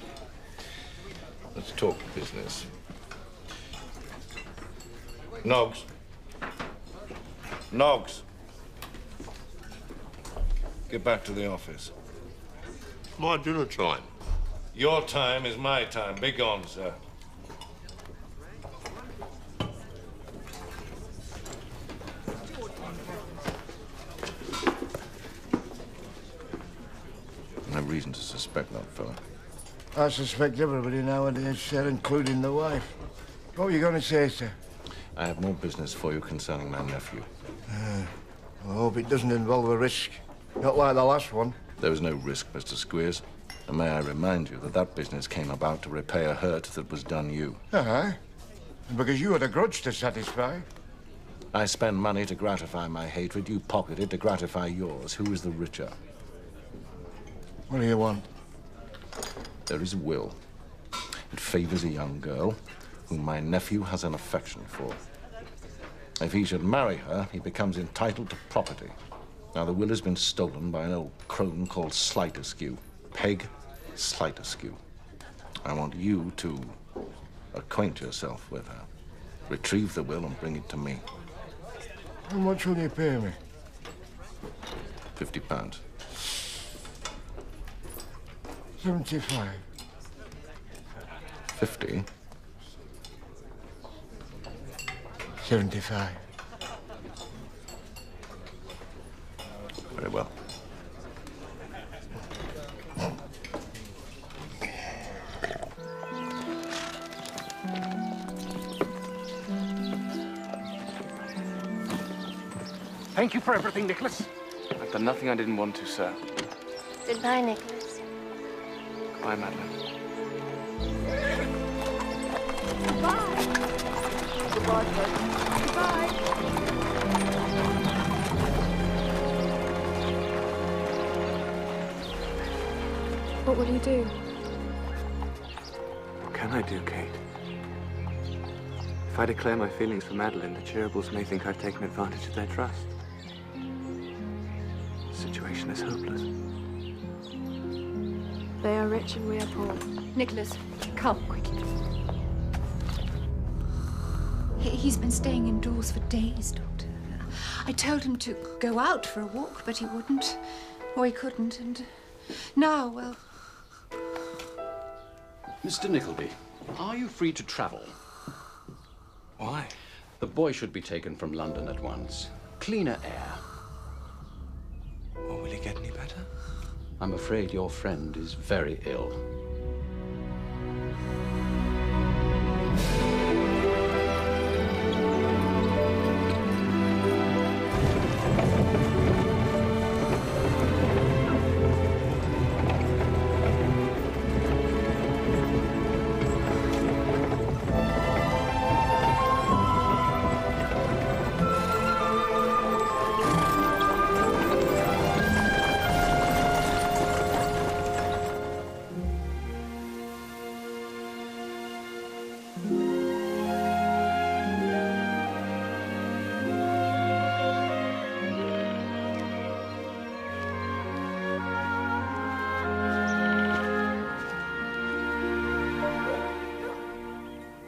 Let's talk business. Noggs. Noggs. Get back to the office. My dinner time. Your time is my time. Be gone, sir. No reason to suspect that fella. I suspect everybody nowadays, sir, including the wife. What were you going to say, sir? I have more business for you concerning my nephew. I hope it doesn't involve a risk. Not like the last one. There was no risk, Mr. Squeers. And may I remind you that that business came about to repay a hurt that was done you. Uh-huh. Because you had a grudge to satisfy. I spend money to gratify my hatred. You pocket it to gratify yours. Who is the richer? What do you want? There is a will. It favors a young girl whom my nephew has an affection for. If he should marry her, he becomes entitled to property. Now, the will has been stolen by an old crone called Slight-Askew. Peg Slight-Askew. I want you to acquaint yourself with her. Retrieve the will and bring it to me. How much will you pay me? £50. 75. 50? 75. Very well. Thank you for everything, Nicholas. I've done nothing I didn't want to, sir. Goodbye, Nicholas. Goodbye, Madeline. Goodbye. Goodbye, Kate. Goodbye. What will you do? What can I do, Kate? If I declare my feelings for Madeline, the Cheerables may think I've taken advantage of their trust. The situation is hopeless. They are rich and we are poor. Nicholas, come quickly. He's been staying indoors for days, Doctor. I told him to go out for a walk, but he wouldn't. Or he couldn't, and now, well... Mr. Nickleby, are you free to travel? Why? The boy should be taken from London at once. Cleaner air. Well, will he get any better? I'm afraid your friend is very ill.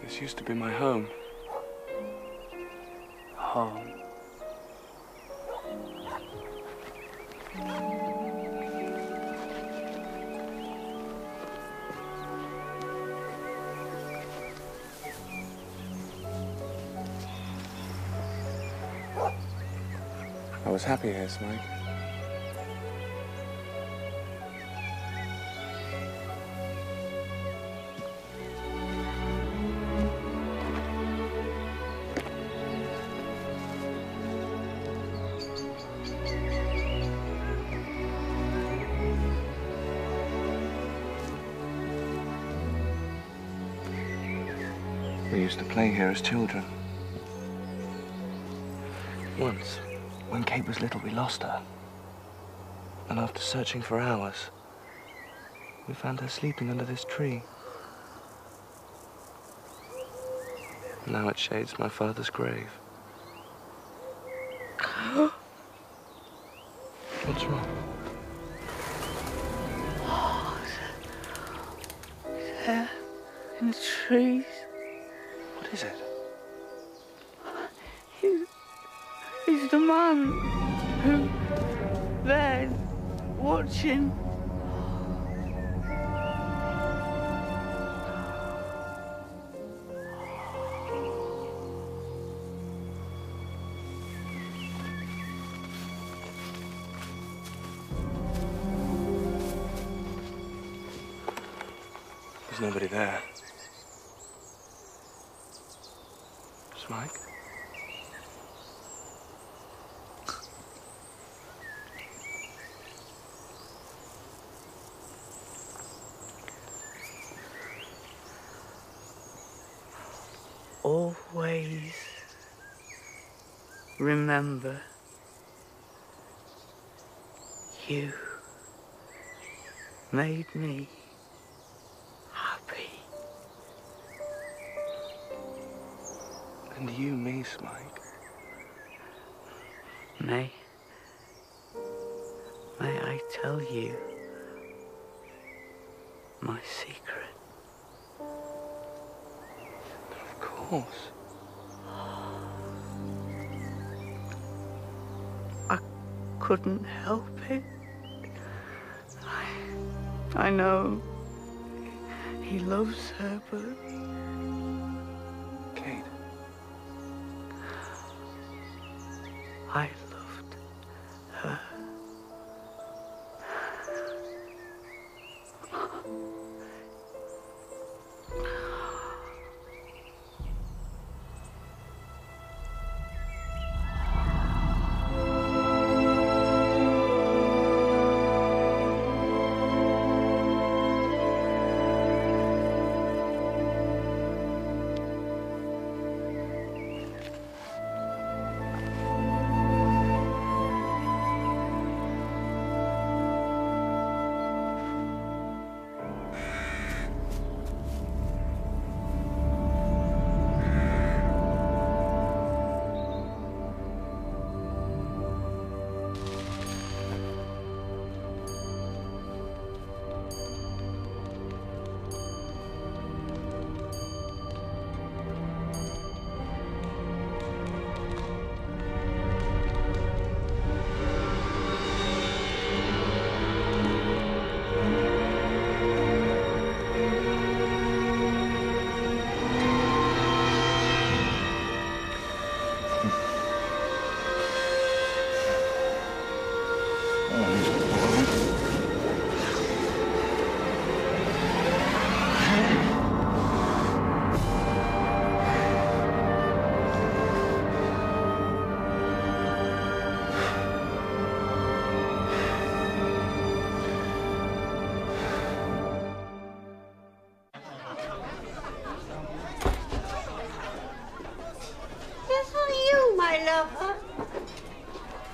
This used to be my home. Home. I was happy here, Smike. We used to play here as children. Once, when Kate was little, we lost her. And after searching for hours, we found her sleeping under this tree. Now it shades my father's grave. What's wrong? There, in the trees. What is it? He's the man who there watching. There's nobody there. Smike? Always remember, you made me happy. And you me, Smike. May I tell you my secret? Of course. couldn't help it. I know he loves her, but... Kate. I loved her.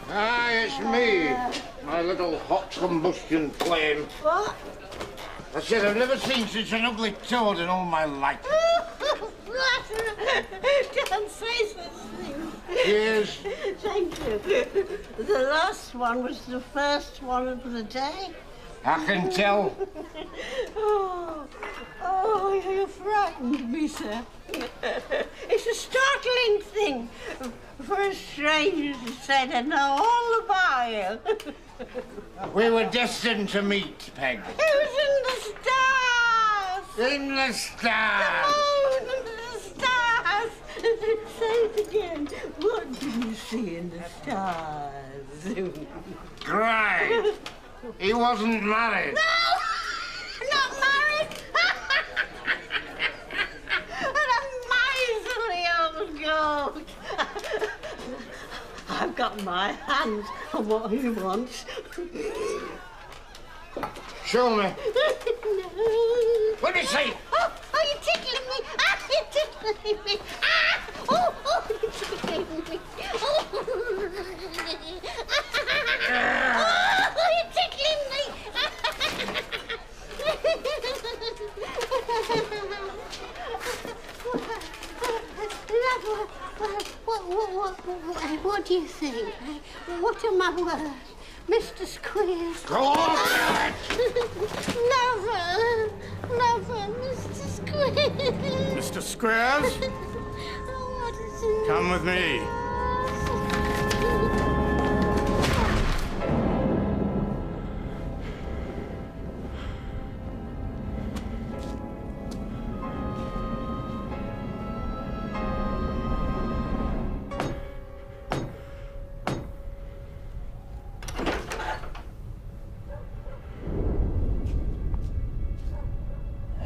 Aye, it's me, my little hot combustion flame. What? I said I've never seen such an ugly toad in all my life. Don't say such things. Cheers. Thank you. The last one was the first one of the day. I can tell. Oh, you frightened me, sir. It's a startling thing for a stranger to say they know all about you. We were destined to meet, Peg. It was in the stars. In the stars. The moon and the stars. Say it again. What did you see in the stars? Right. He wasn't married. No! Not married! And a miserly old goat. I've got my hands on what he wants. Show me. No. What did you say? Oh, you're tickling me. Ah, you're tickling me. Ah! Oh, you're tickling me. Oh, you're tickling me. What do you think? What am I worth? Mr. Squeers? Never, Mr. Squeers. Mr. Squares? What is it? Come with me.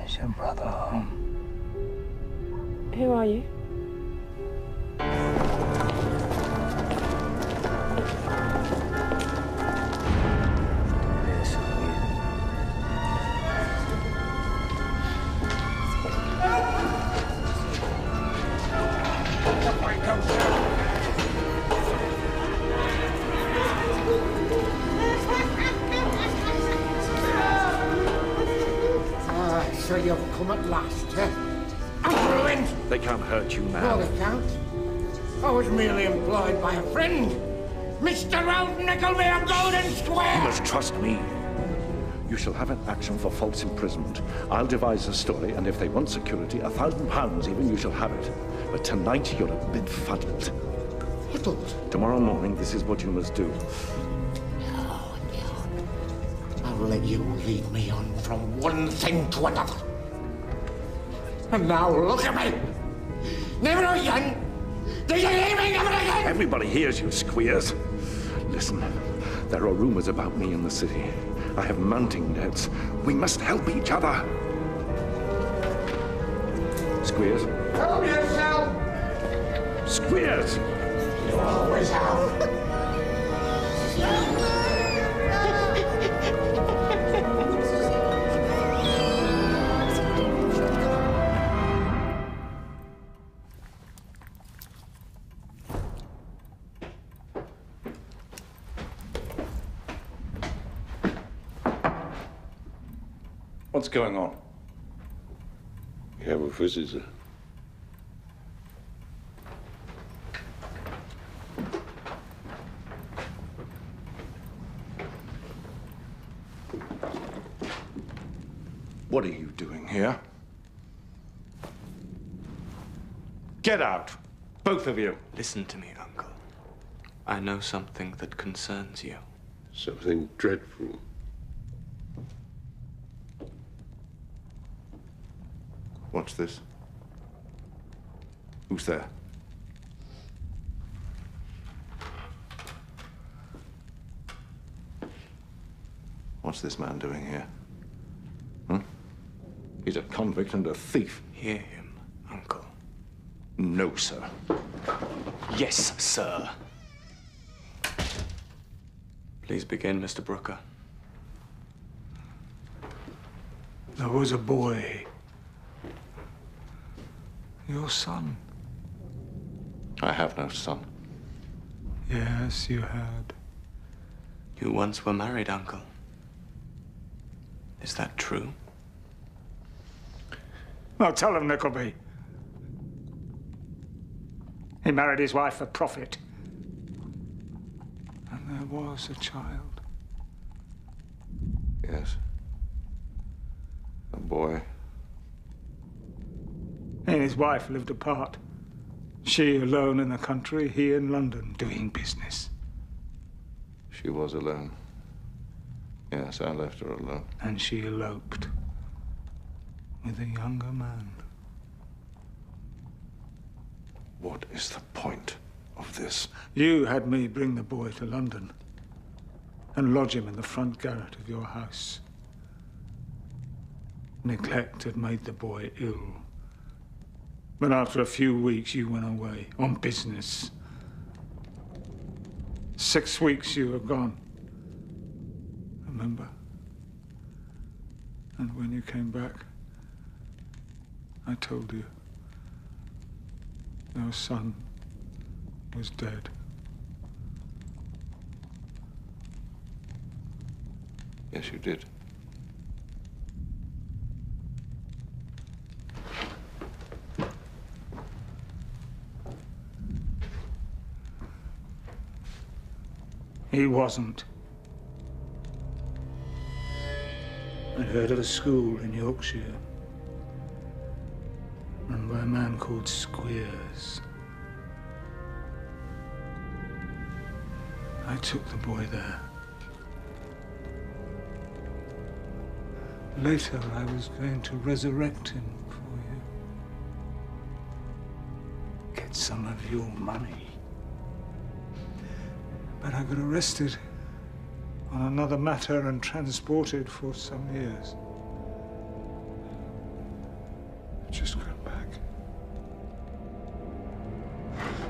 Is your brother home? Who are you? So you've come at last, eh? I'm ruined. They can't hurt you now. No, they can't. I was merely employed by a friend. Mr. Ralph Nickleby of Golden Square! You must trust me. You shall have an action for false imprisonment. I'll devise a story, and if they want security, £1,000 even, you shall have it. But tonight, you're a bit fuddled. Fuddled? Tomorrow morning, this is what you must do. let you lead me on from one thing to another. And now look at me! Never again! Did you hear me? Never again! Everybody hears you, Squeers. Listen, there are rumors about me in the city. I have mounting debts. We must help each other. Squeers? Help yourself! Squeers! You always have. What's going on? We have a visitor. What are you doing here? Get out, both of you. Listen to me, Uncle. I know something that concerns you. Something dreadful. What's this? Who's there? What's this man doing here? He's a convict and a thief. Hear him, Uncle. No, sir. Yes, sir. Please begin, Mr. Brooker. There was a boy. Your son. I have no son. Yes, you had. You once were married, Uncle. Is that true? Well, tell him, Nickleby. He married his wife for profit. And there was a child. Yes. A boy. He and his wife lived apart. She alone in the country, he in London doing business. She was alone. Yes, I left her alone. And she eloped with a younger man. What is the point of this? You had me bring the boy to London and lodge him in the front garret of your house. Neglect had made the boy ill. But after a few weeks, you went away on business. 6 weeks you were gone. Remember? And when you came back, I told you your son was dead. Yes, you did. He wasn't. I'd heard of a school in Yorkshire run by a man called Squeers. I took the boy there. Later, I was going to resurrect him for you. Get some of your money. But I got arrested on another matter and transported for some years. I just got back.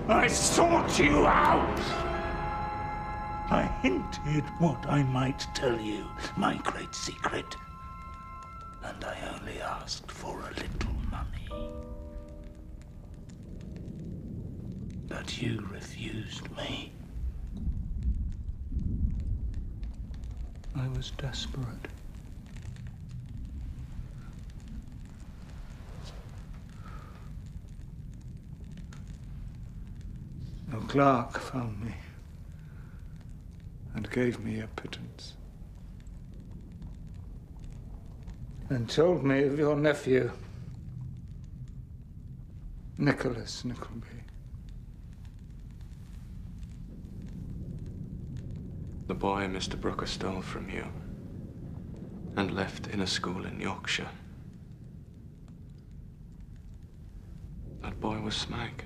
I sought you out! I hinted what I might tell you, my great secret. And I only asked for a little money. But you refused me. I was desperate. The clerk found me and gave me a pittance. And told me of your nephew, Nicholas Nickleby. The boy Mr. Brooker stole from you. and left in a school in Yorkshire. That boy was Smike.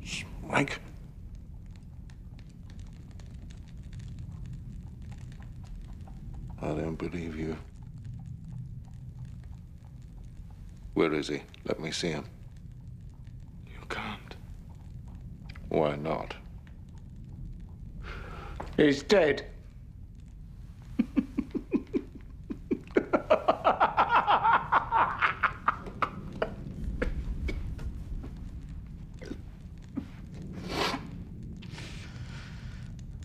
Smike? I don't believe you. Where is he? Let me see him. You can't. Why not? He's dead.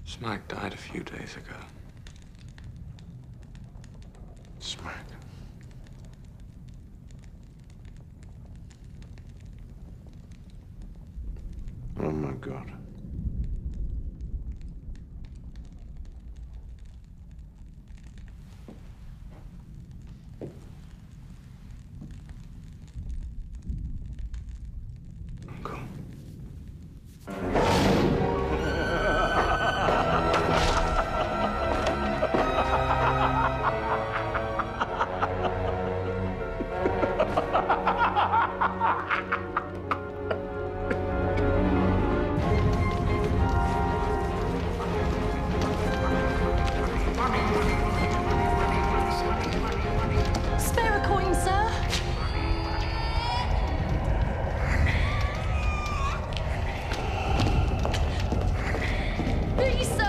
Smike died a few days ago. Smike. Oh, my God. Spare a coin, sir. Please, sir.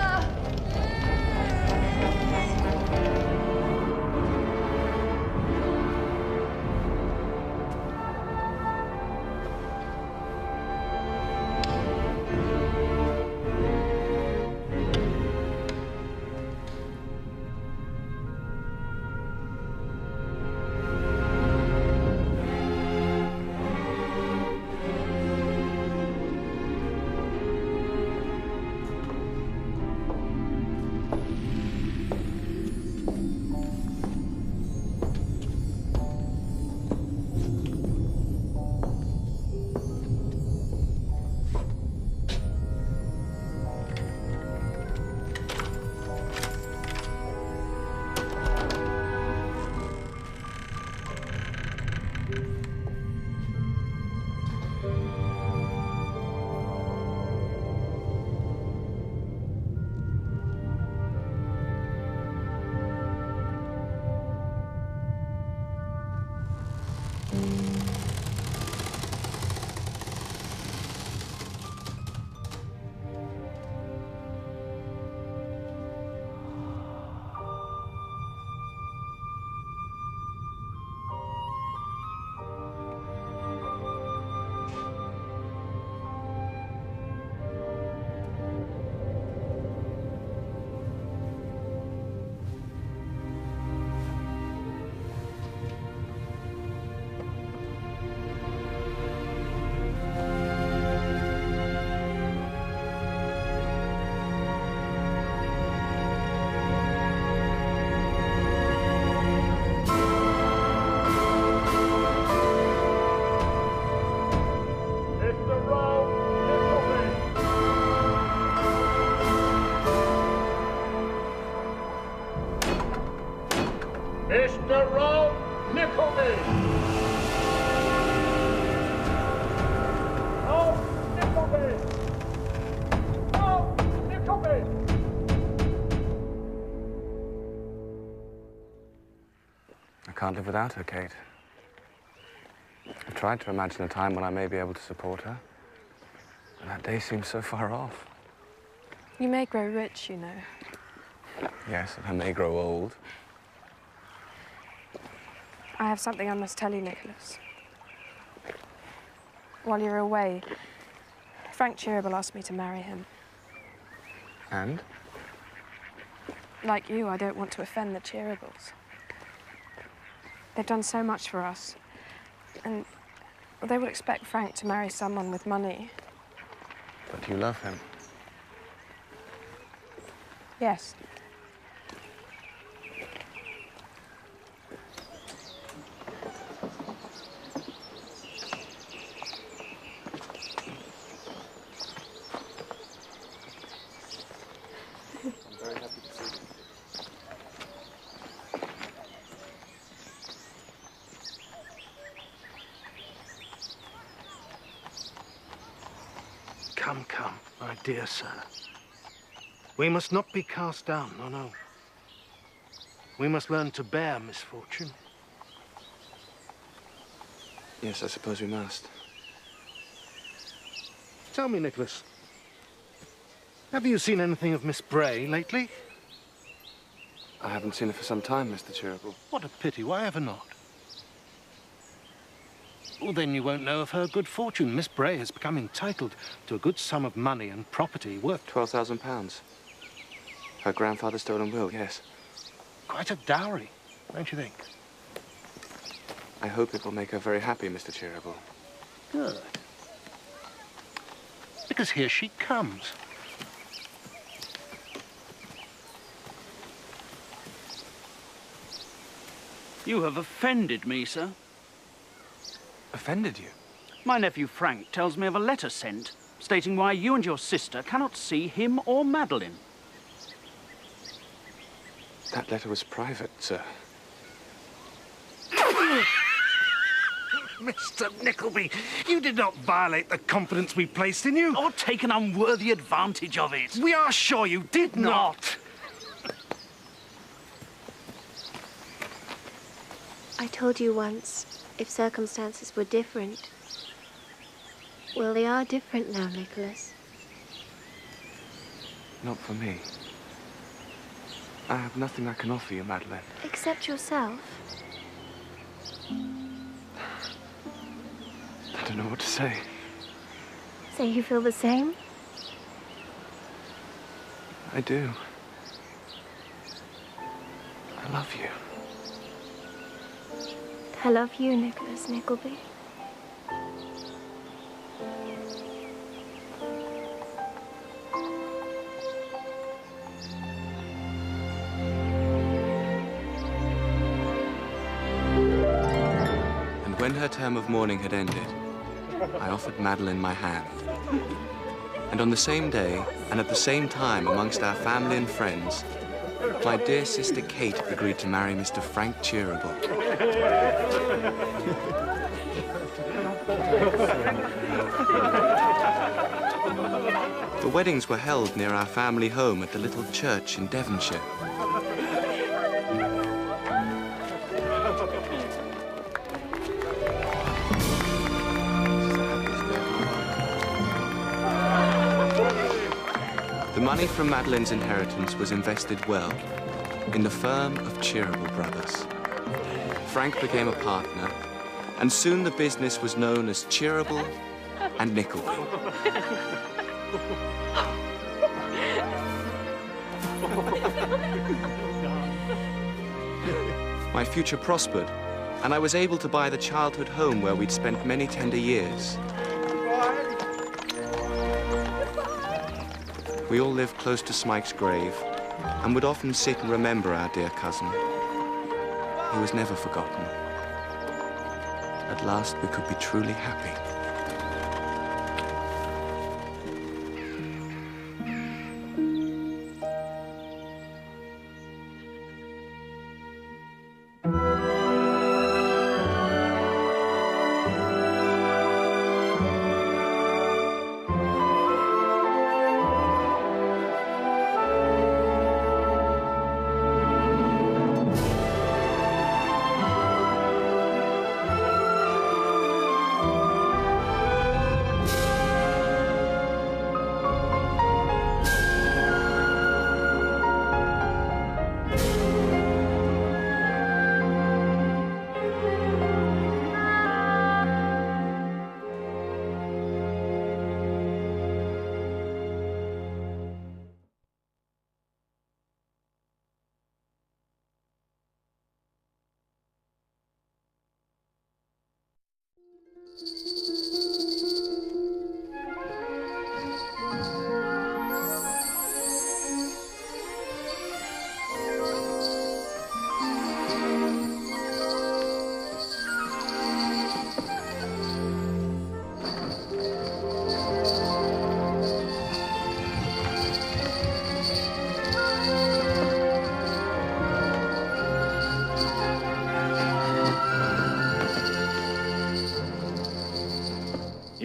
Mr. Rob Nickleby! Rob Nickleby! Rob Nickleby! I can't live without her, Kate. I've tried to imagine a time when I may be able to support her. And that day seems so far off. You may grow rich, you know. Yes, and I may grow old. I have something I must tell you, Nicholas. While you're away, Frank Cheeryble asked me to marry him. And? Like you, I don't want to offend the Cheerybles. They've done so much for us. And they would expect Frank to marry someone with money. But you love him. Yes. dear sir. We must not be cast down, no, no. We must learn to bear misfortune. Yes, I suppose we must. Tell me, Nicholas, have you seen anything of Miss Bray lately? I haven't seen her for some time, Mr. Cheerable. What a pity. Why ever not? Well, then you won't know of her good fortune. Miss Bray has become entitled to a good sum of money and property worth... £12,000. Her grandfather's stolen will, yes. Quite a dowry, don't you think? I hope it will make her very happy, Mr. Cheerable. Good. Because here she comes. You have offended me, sir. Offended you? My nephew Frank tells me of a letter sent stating why you and your sister cannot see him or Madeline. That letter was private, sir. Mr. Nickleby, you did not violate the confidence we placed in you. Or take an unworthy advantage of it. We are sure you did not. I told you once, if circumstances were different. Well, they are different now, Nicholas. Not for me. I have nothing I can offer you, Madeline. Except yourself. I don't know what to say. So you feel the same? I do. I love you. I love you, Nicholas Nickleby. And when her term of mourning had ended, I offered Madeline my hand. And on the same day, and at the same time amongst our family and friends, my dear sister Kate agreed to marry Mr. Frank Cheerable. The weddings were held near our family home at the little church in Devonshire. The money from Madeline's inheritance was invested well in the firm of Cheerable Brothers. Frank became a partner, and soon the business was known as Cheerable and Nickleby. My future prospered, and I was able to buy the childhood home where we'd spent many tender years. We all lived close to Smike's grave and would often sit and remember our dear cousin. He was never forgotten. At last, we could be truly happy.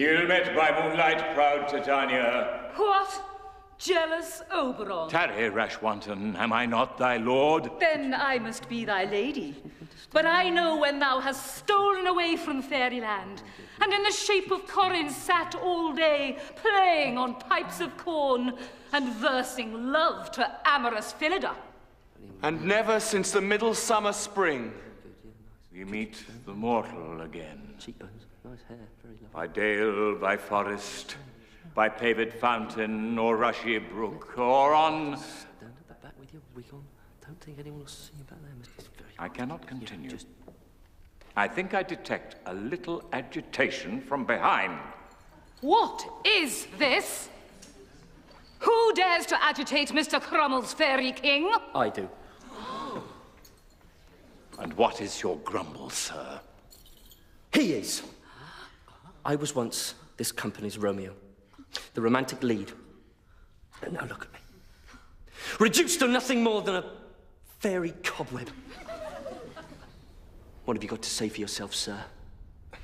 Ill met by moonlight, proud Titania. What? jealous Oberon. Tarry, rash wanton, am I not thy lord? Then I must be thy lady. But I know when thou hast stolen away from fairyland, and in the shape of Corin sat all day, playing on pipes of corn, and versing love to amorous Phillida. And never since the middle summer spring we meet the mortal again. By dale, by forest, by paved fountain, or rushy brook, or on... Down at the back with your wig on. Don't think anyone will see you back there, Mr. I cannot continue. I think I detect a little agitation from behind. What is this? Who dares to agitate Mr. Crummel's fairy king? I do. And what is your grumble, sir? He is. I was once this company's Romeo, the romantic lead. And now look at me. Reduced to nothing more than a fairy cobweb. What have you got to say for yourself, sir?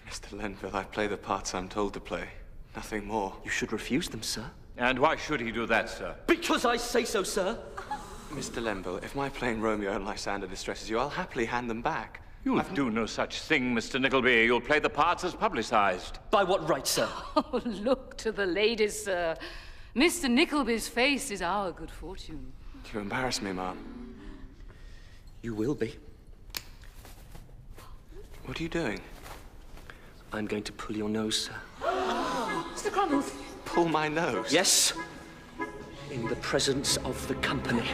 Mr. Lenville, I play the parts I'm told to play. Nothing more. You should refuse them, sir. And why should he do that, sir? Because I say so, sir. Mr. Lenville, if my playing Romeo and Lysander distresses you, I'll happily hand them back. You'll do no such thing, Mr. Nickleby. You'll play the parts as publicized. By what right, sir? Oh, look to the ladies, sir. Mr. Nickleby's face is our good fortune. You embarrass me, Ma'am. You will be. What are you doing? I'm going to pull your nose, sir. Mr. Crumbles. Pull my nose? Yes. In the presence of the company.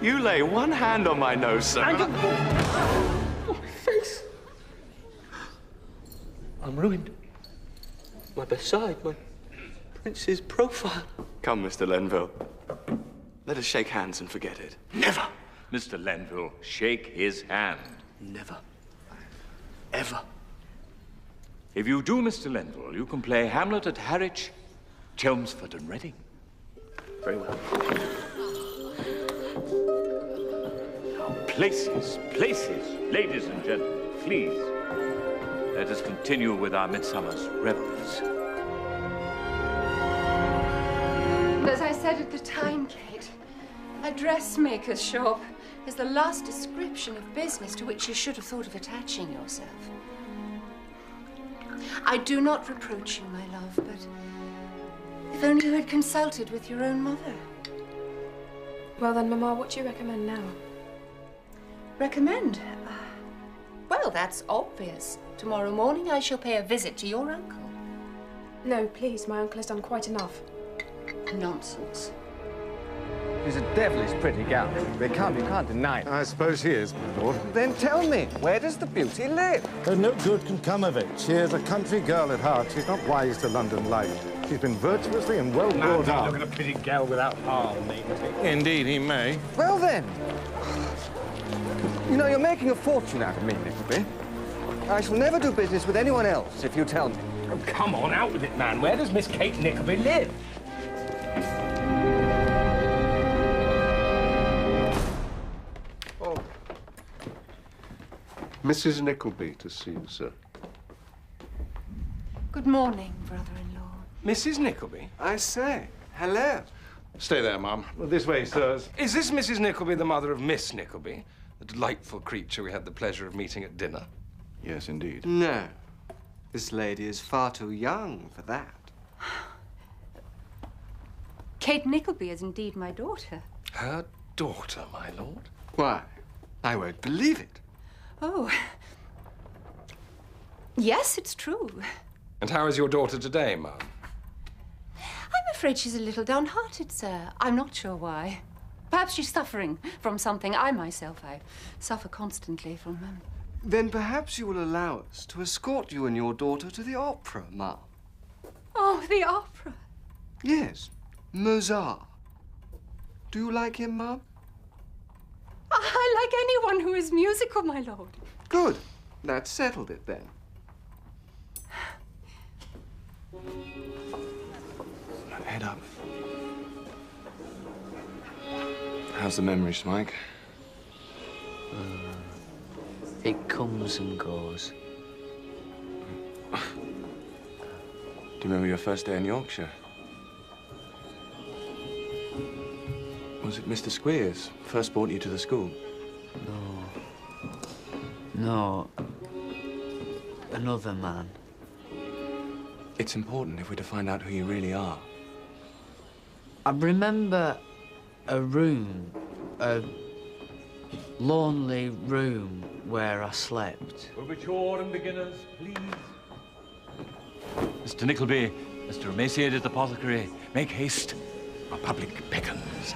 You lay one hand on my nose, sir. Oh, my face. I'm ruined. My Basada, my prince's profile. Come, Mr. Lenville. Let us shake hands and forget it. Never. Mr. Lenville, shake his hand. Never. Ever. If you do, Mr. Lenville, you can play Hamlet at Harwich, Chelmsford and Reading. Very well. Now, places, places, ladies and gentlemen, please. Let us continue with our midsummer's revels. As I said at the time, Kate, a dressmaker's shop is the last description of business to which you should have thought of attaching yourself. I do not reproach you, my love, but if only you had consulted with your own mother. Well then, Mamma, what do you recommend now? Recommend? Well, that's obvious. Tomorrow morning I shall pay a visit to your uncle. No, please, my uncle has done quite enough. Nonsense. She's a devilish pretty gal. You can't deny it. I suppose he is, my lord. Then tell me, where does the beauty live? No good can come of it. She is a country girl at heart. She's not wise to London life. She's been virtuously and well brought up. Look at a pretty gal without harm, mate. Indeed, he may. Well then, you know, you're making a fortune out of me, Nickleby. I shall never do business with anyone else if you tell me. Oh, come on, out with it, man. Where does Miss Kate Nickleby live? Mrs. Nickleby to see you, sir. Good morning, brother-in-law. Mrs. Nickleby? I say, hello. Stay there, Mum. Well, this way, sirs. Is this Mrs. Nickleby the mother of Miss Nickleby, the delightful creature we had the pleasure of meeting at dinner? Yes, indeed. No, this lady is far too young for that. Kate Nickleby is indeed my daughter. Her daughter, my lord? Why, I won't believe it. Oh. Yes, it's true. And how is your daughter today, Mum? I'm afraid she's a little downhearted, sir. I'm not sure why. Perhaps she's suffering from something. I suffer constantly from Then perhaps you will allow us to escort you and your daughter to the opera, Mum. Oh, the opera. Yes, Mozart. Do you like him, Mum? I like anyone who is musical, my lord. Good. That settled it, then. Head up. How's the memory, Smike? It comes and goes. Do you remember your first day in Yorkshire? Was it Mr. Squeers first brought you to the school? No. Another man. It's important if we're to find out who you really are. I remember a room, a lonely room where I slept. Overture and beginners, please. Mr. Nickleby, Mr. Emaciated Apothecary, make haste. Our public beckons.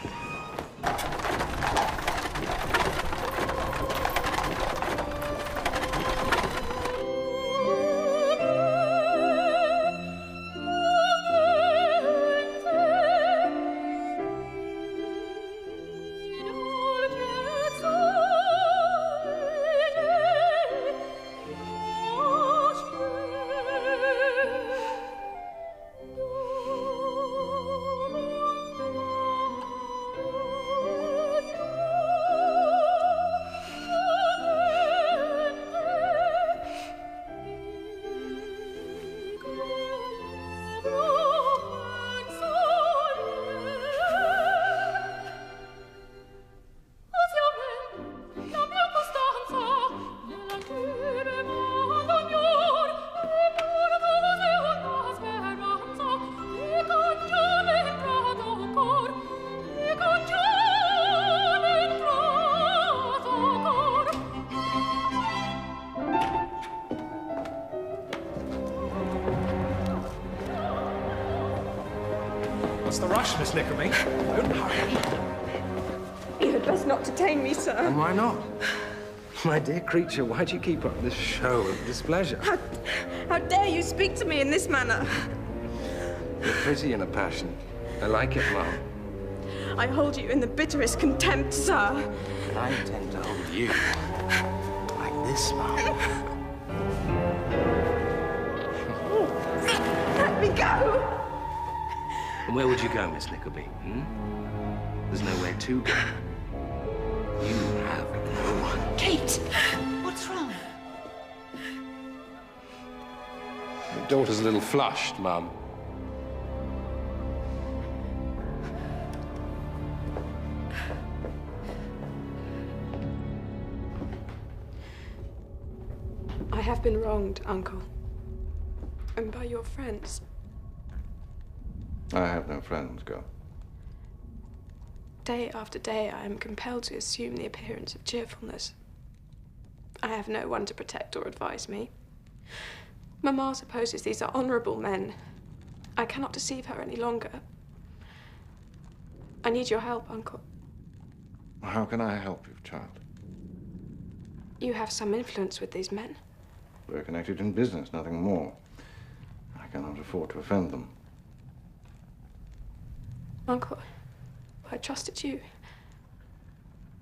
What's the rush, Miss Nickleby? Don't hurry. You had best not detain me, sir. And why not? My dear creature, why do you keep up this show of displeasure? How dare you speak to me in this manner? You're pretty in a passion. I like it, Mum. I hold you in the bitterest contempt, sir. And I intend to hold you like this, Mum. Let me go! And where would you go, Miss Nickleby? There's nowhere to go. You have no one. Kate, what's wrong? Your daughter's a little flushed, Mum. I have been wronged, Uncle. And by your friends. I have no friends, girl. Day after day, I am compelled to assume the appearance of cheerfulness. I have no one to protect or advise me. Mamma supposes these are honorable men. I cannot deceive her any longer. I need your help, Uncle. How can I help you, child? You have some influence with these men. We're connected in business, nothing more. I cannot afford to offend them. Uncle, I trusted you.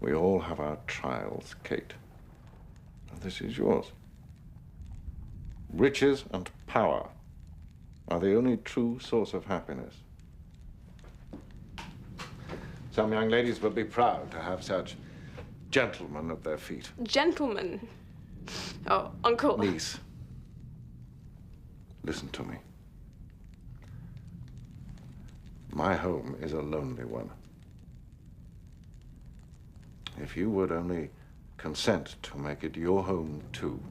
We all have our trials, Kate. And this is yours. Riches and power are the only true source of happiness. Some young ladies will be proud to have such gentlemen at their feet. Gentlemen? Oh, Uncle. Niece, listen to me. My home is a lonely one. If you would only consent to make it your home, too,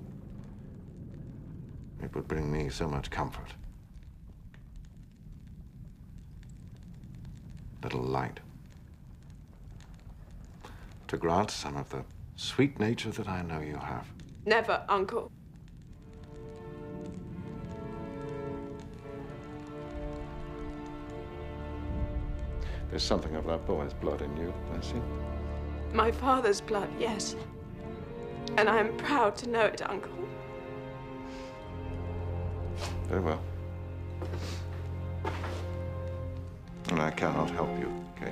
it would bring me so much comfort. Little light. To grant some of the sweet nature that I know you have. Never, Uncle. There's something of that boy's blood in you, Nancy. My father's blood, yes. And I am proud to know it, Uncle. Very well. And I cannot help you, Kate.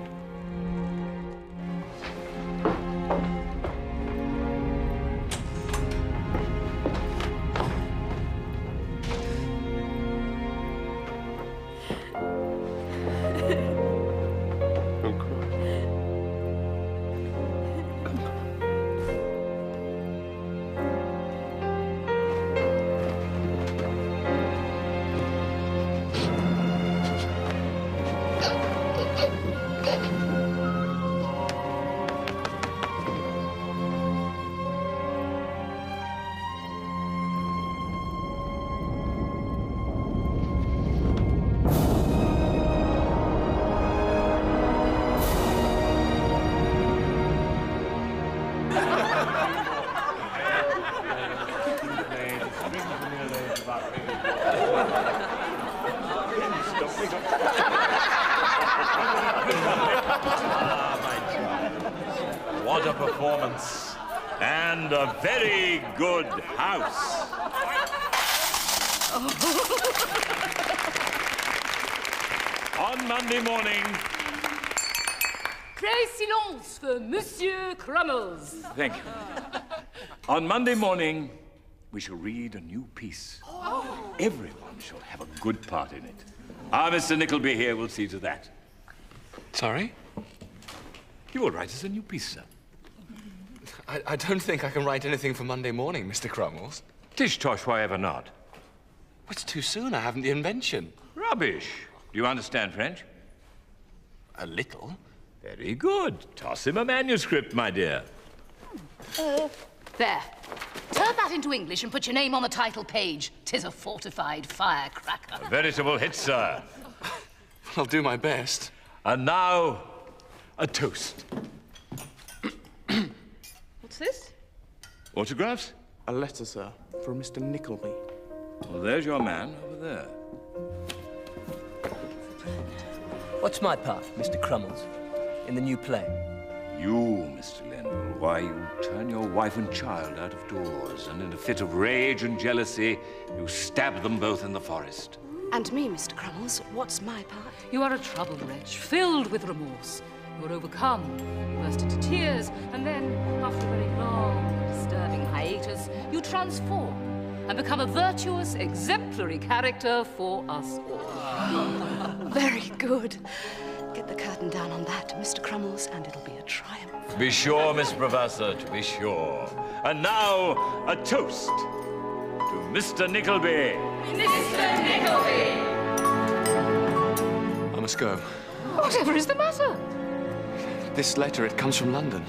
my child. What a performance. And a very good house. On Monday morning... Pray silence for Monsieur Crummles. Thank you. On Monday morning, we shall read a new piece. Everyone shall have a good part in it. Our Mr. Nickleby here will see to that. Sorry? You will write us a new piece, sir. I don't think I can write anything for Monday morning, Mr. Crummles. Tish tosh, why ever not? It's too soon. I haven't the invention. Rubbish. Do you understand French? A little. Very good. Toss him a manuscript, my dear. There. Turn that into English and put your name on the title page. 'Tis a fortified firecracker. A veritable hit, sir. I'll do my best. And now, a toast. What's this? Autographs? A letter, sir, from Mr. Nickleby. Well, there's your man over there. What's my part, Mr. Crummles, in the new play? You, Mr. Lenville, why, you turn your wife and child out of doors, and in a fit of rage and jealousy, you stab them both in the forest. And me, Mr. Crummles, what's my part? You are a troubled wretch, filled with remorse. You are overcome, burst into tears, and then, after a very long and disturbing hiatus, you transform and become a virtuous, exemplary character for us all. Very good. Get the curtain down on that, Mr. Crummles, and it'll be a triumph. Be sure, Miss Professor, to be sure. And now, a toast to Mr. Nickleby. Mr. Nickleby! I must go. Whatever is the matter? This letter, it comes from London.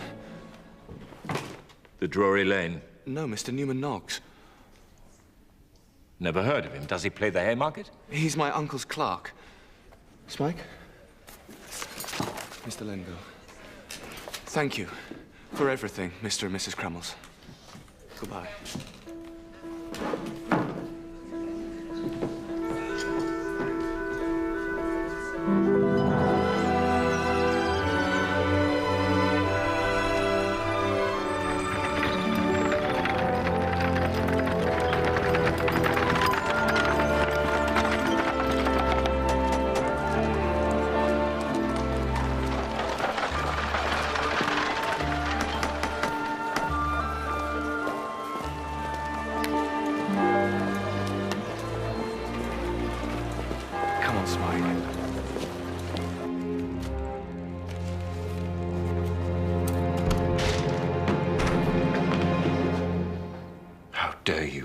The Drury Lane. No, Mr. Newman Knox. Never heard of him. Does he play the Haymarket? He's my uncle's clerk. Smike? Mr. Lenville. Thank you for everything, Mr. and Mrs. Crummles. Goodbye.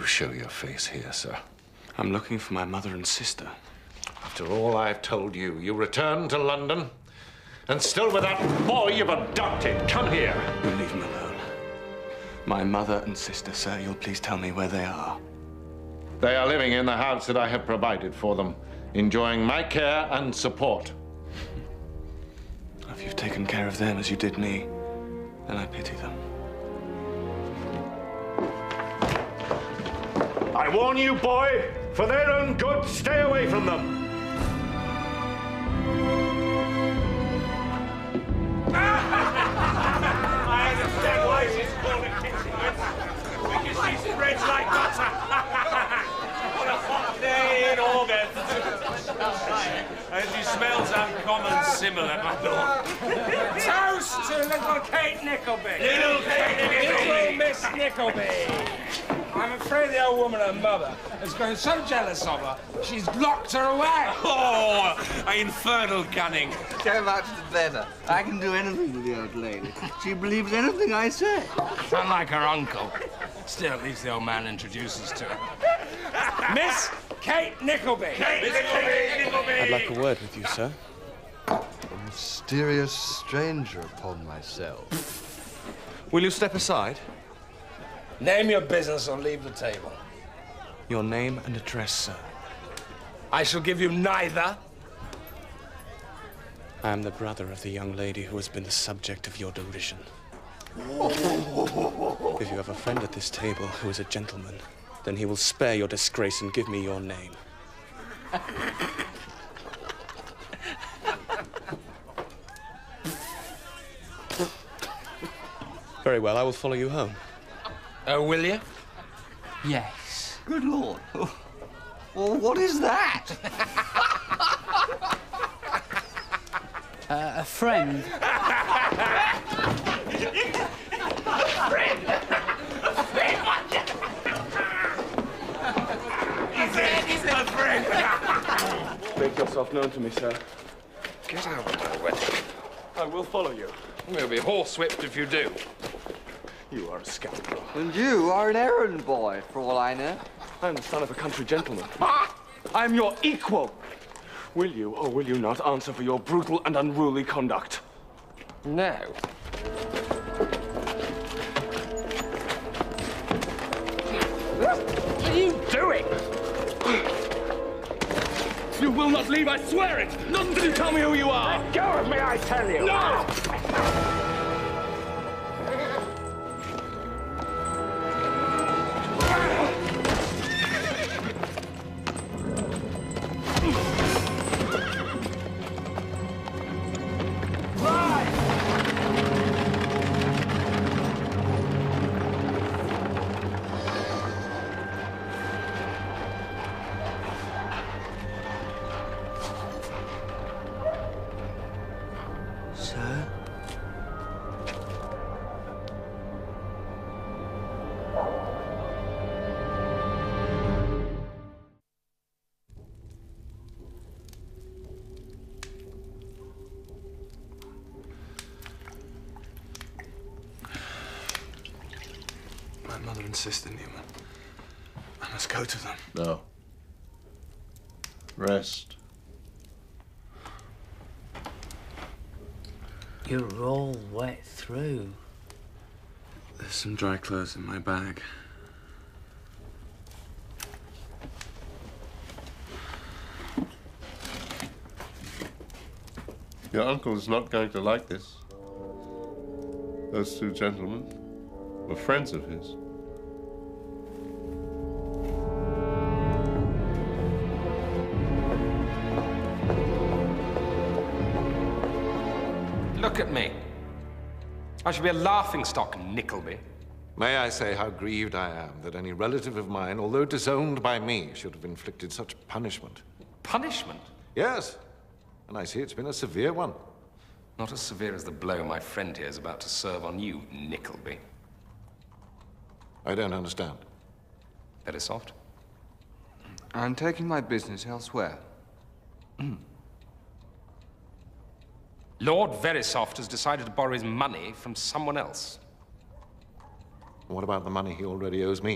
Show your face here, sir. I'm looking for my mother and sister. After all I've told you, you return to London, and still with that boy you've adopted. Come here. You leave him alone. My mother and sister, sir, you'll please tell me where they are. They are living in the house that I have provided for them, enjoying my care and support. If you've taken care of them as you did me, then I pity them. I warn you, boy, for their own good, stay away from them. I understand why she's called a kitchen, because she spreads like butter. What a hot day in August. And she smells uncommon similar, my lord. Toast to little Kate Nickleby. Little Kate Nickleby. Little Miss Nickleby. I'm afraid the old woman, her mother, has grown so jealous of her, she's locked her away. Oh, infernal cunning. So much the better. I can do anything with the old lady. She believes anything I say. Unlike her uncle. Still, at least the old man introduces to her. Miss Kate Nickleby. Kate Nickleby. I'd like a word with you, sir. A mysterious stranger upon myself. Will you step aside? Name your business or leave the table. Your name and address, sir. I shall give you neither. I am the brother of the young lady who has been the subject of your derision. If you have a friend at this table who is a gentleman, then he will spare your disgrace and give me your name. Very well, I will follow you home. Oh, will you? Yes. Good Lord. Well, what is that? A friend. Make yourself known to me, sir. Get out of my way. I will follow you. You'll be horsewhipped if you do. You are a scoundrel. And you are an errand boy, for all I know. I am the son of a country gentleman. I am your equal. Will you or will you not answer for your brutal and unruly conduct? No. What are you doing? You will not leave, I swear it! Not until you tell me who you are! Let go of me, I tell you! No! Sir? My mother insisted, Newman. I must go to them. No. Rest. You're all wet through. There's some dry clothes in my bag. Your uncle is not going to like this. Those two gentlemen were friends of his. Look at me. I should be a laughingstock, Nickleby. May I say how grieved I am that any relative of mine, although disowned by me, should have inflicted such punishment. Punishment? Yes. And I see it's been a severe one. Not as severe as the blow my friend here is about to serve on you, Nickleby. I don't understand. Very soft. I'm taking my business elsewhere. Lord Verisopht has decided to borrow his money from someone else. What about the money he already owes me?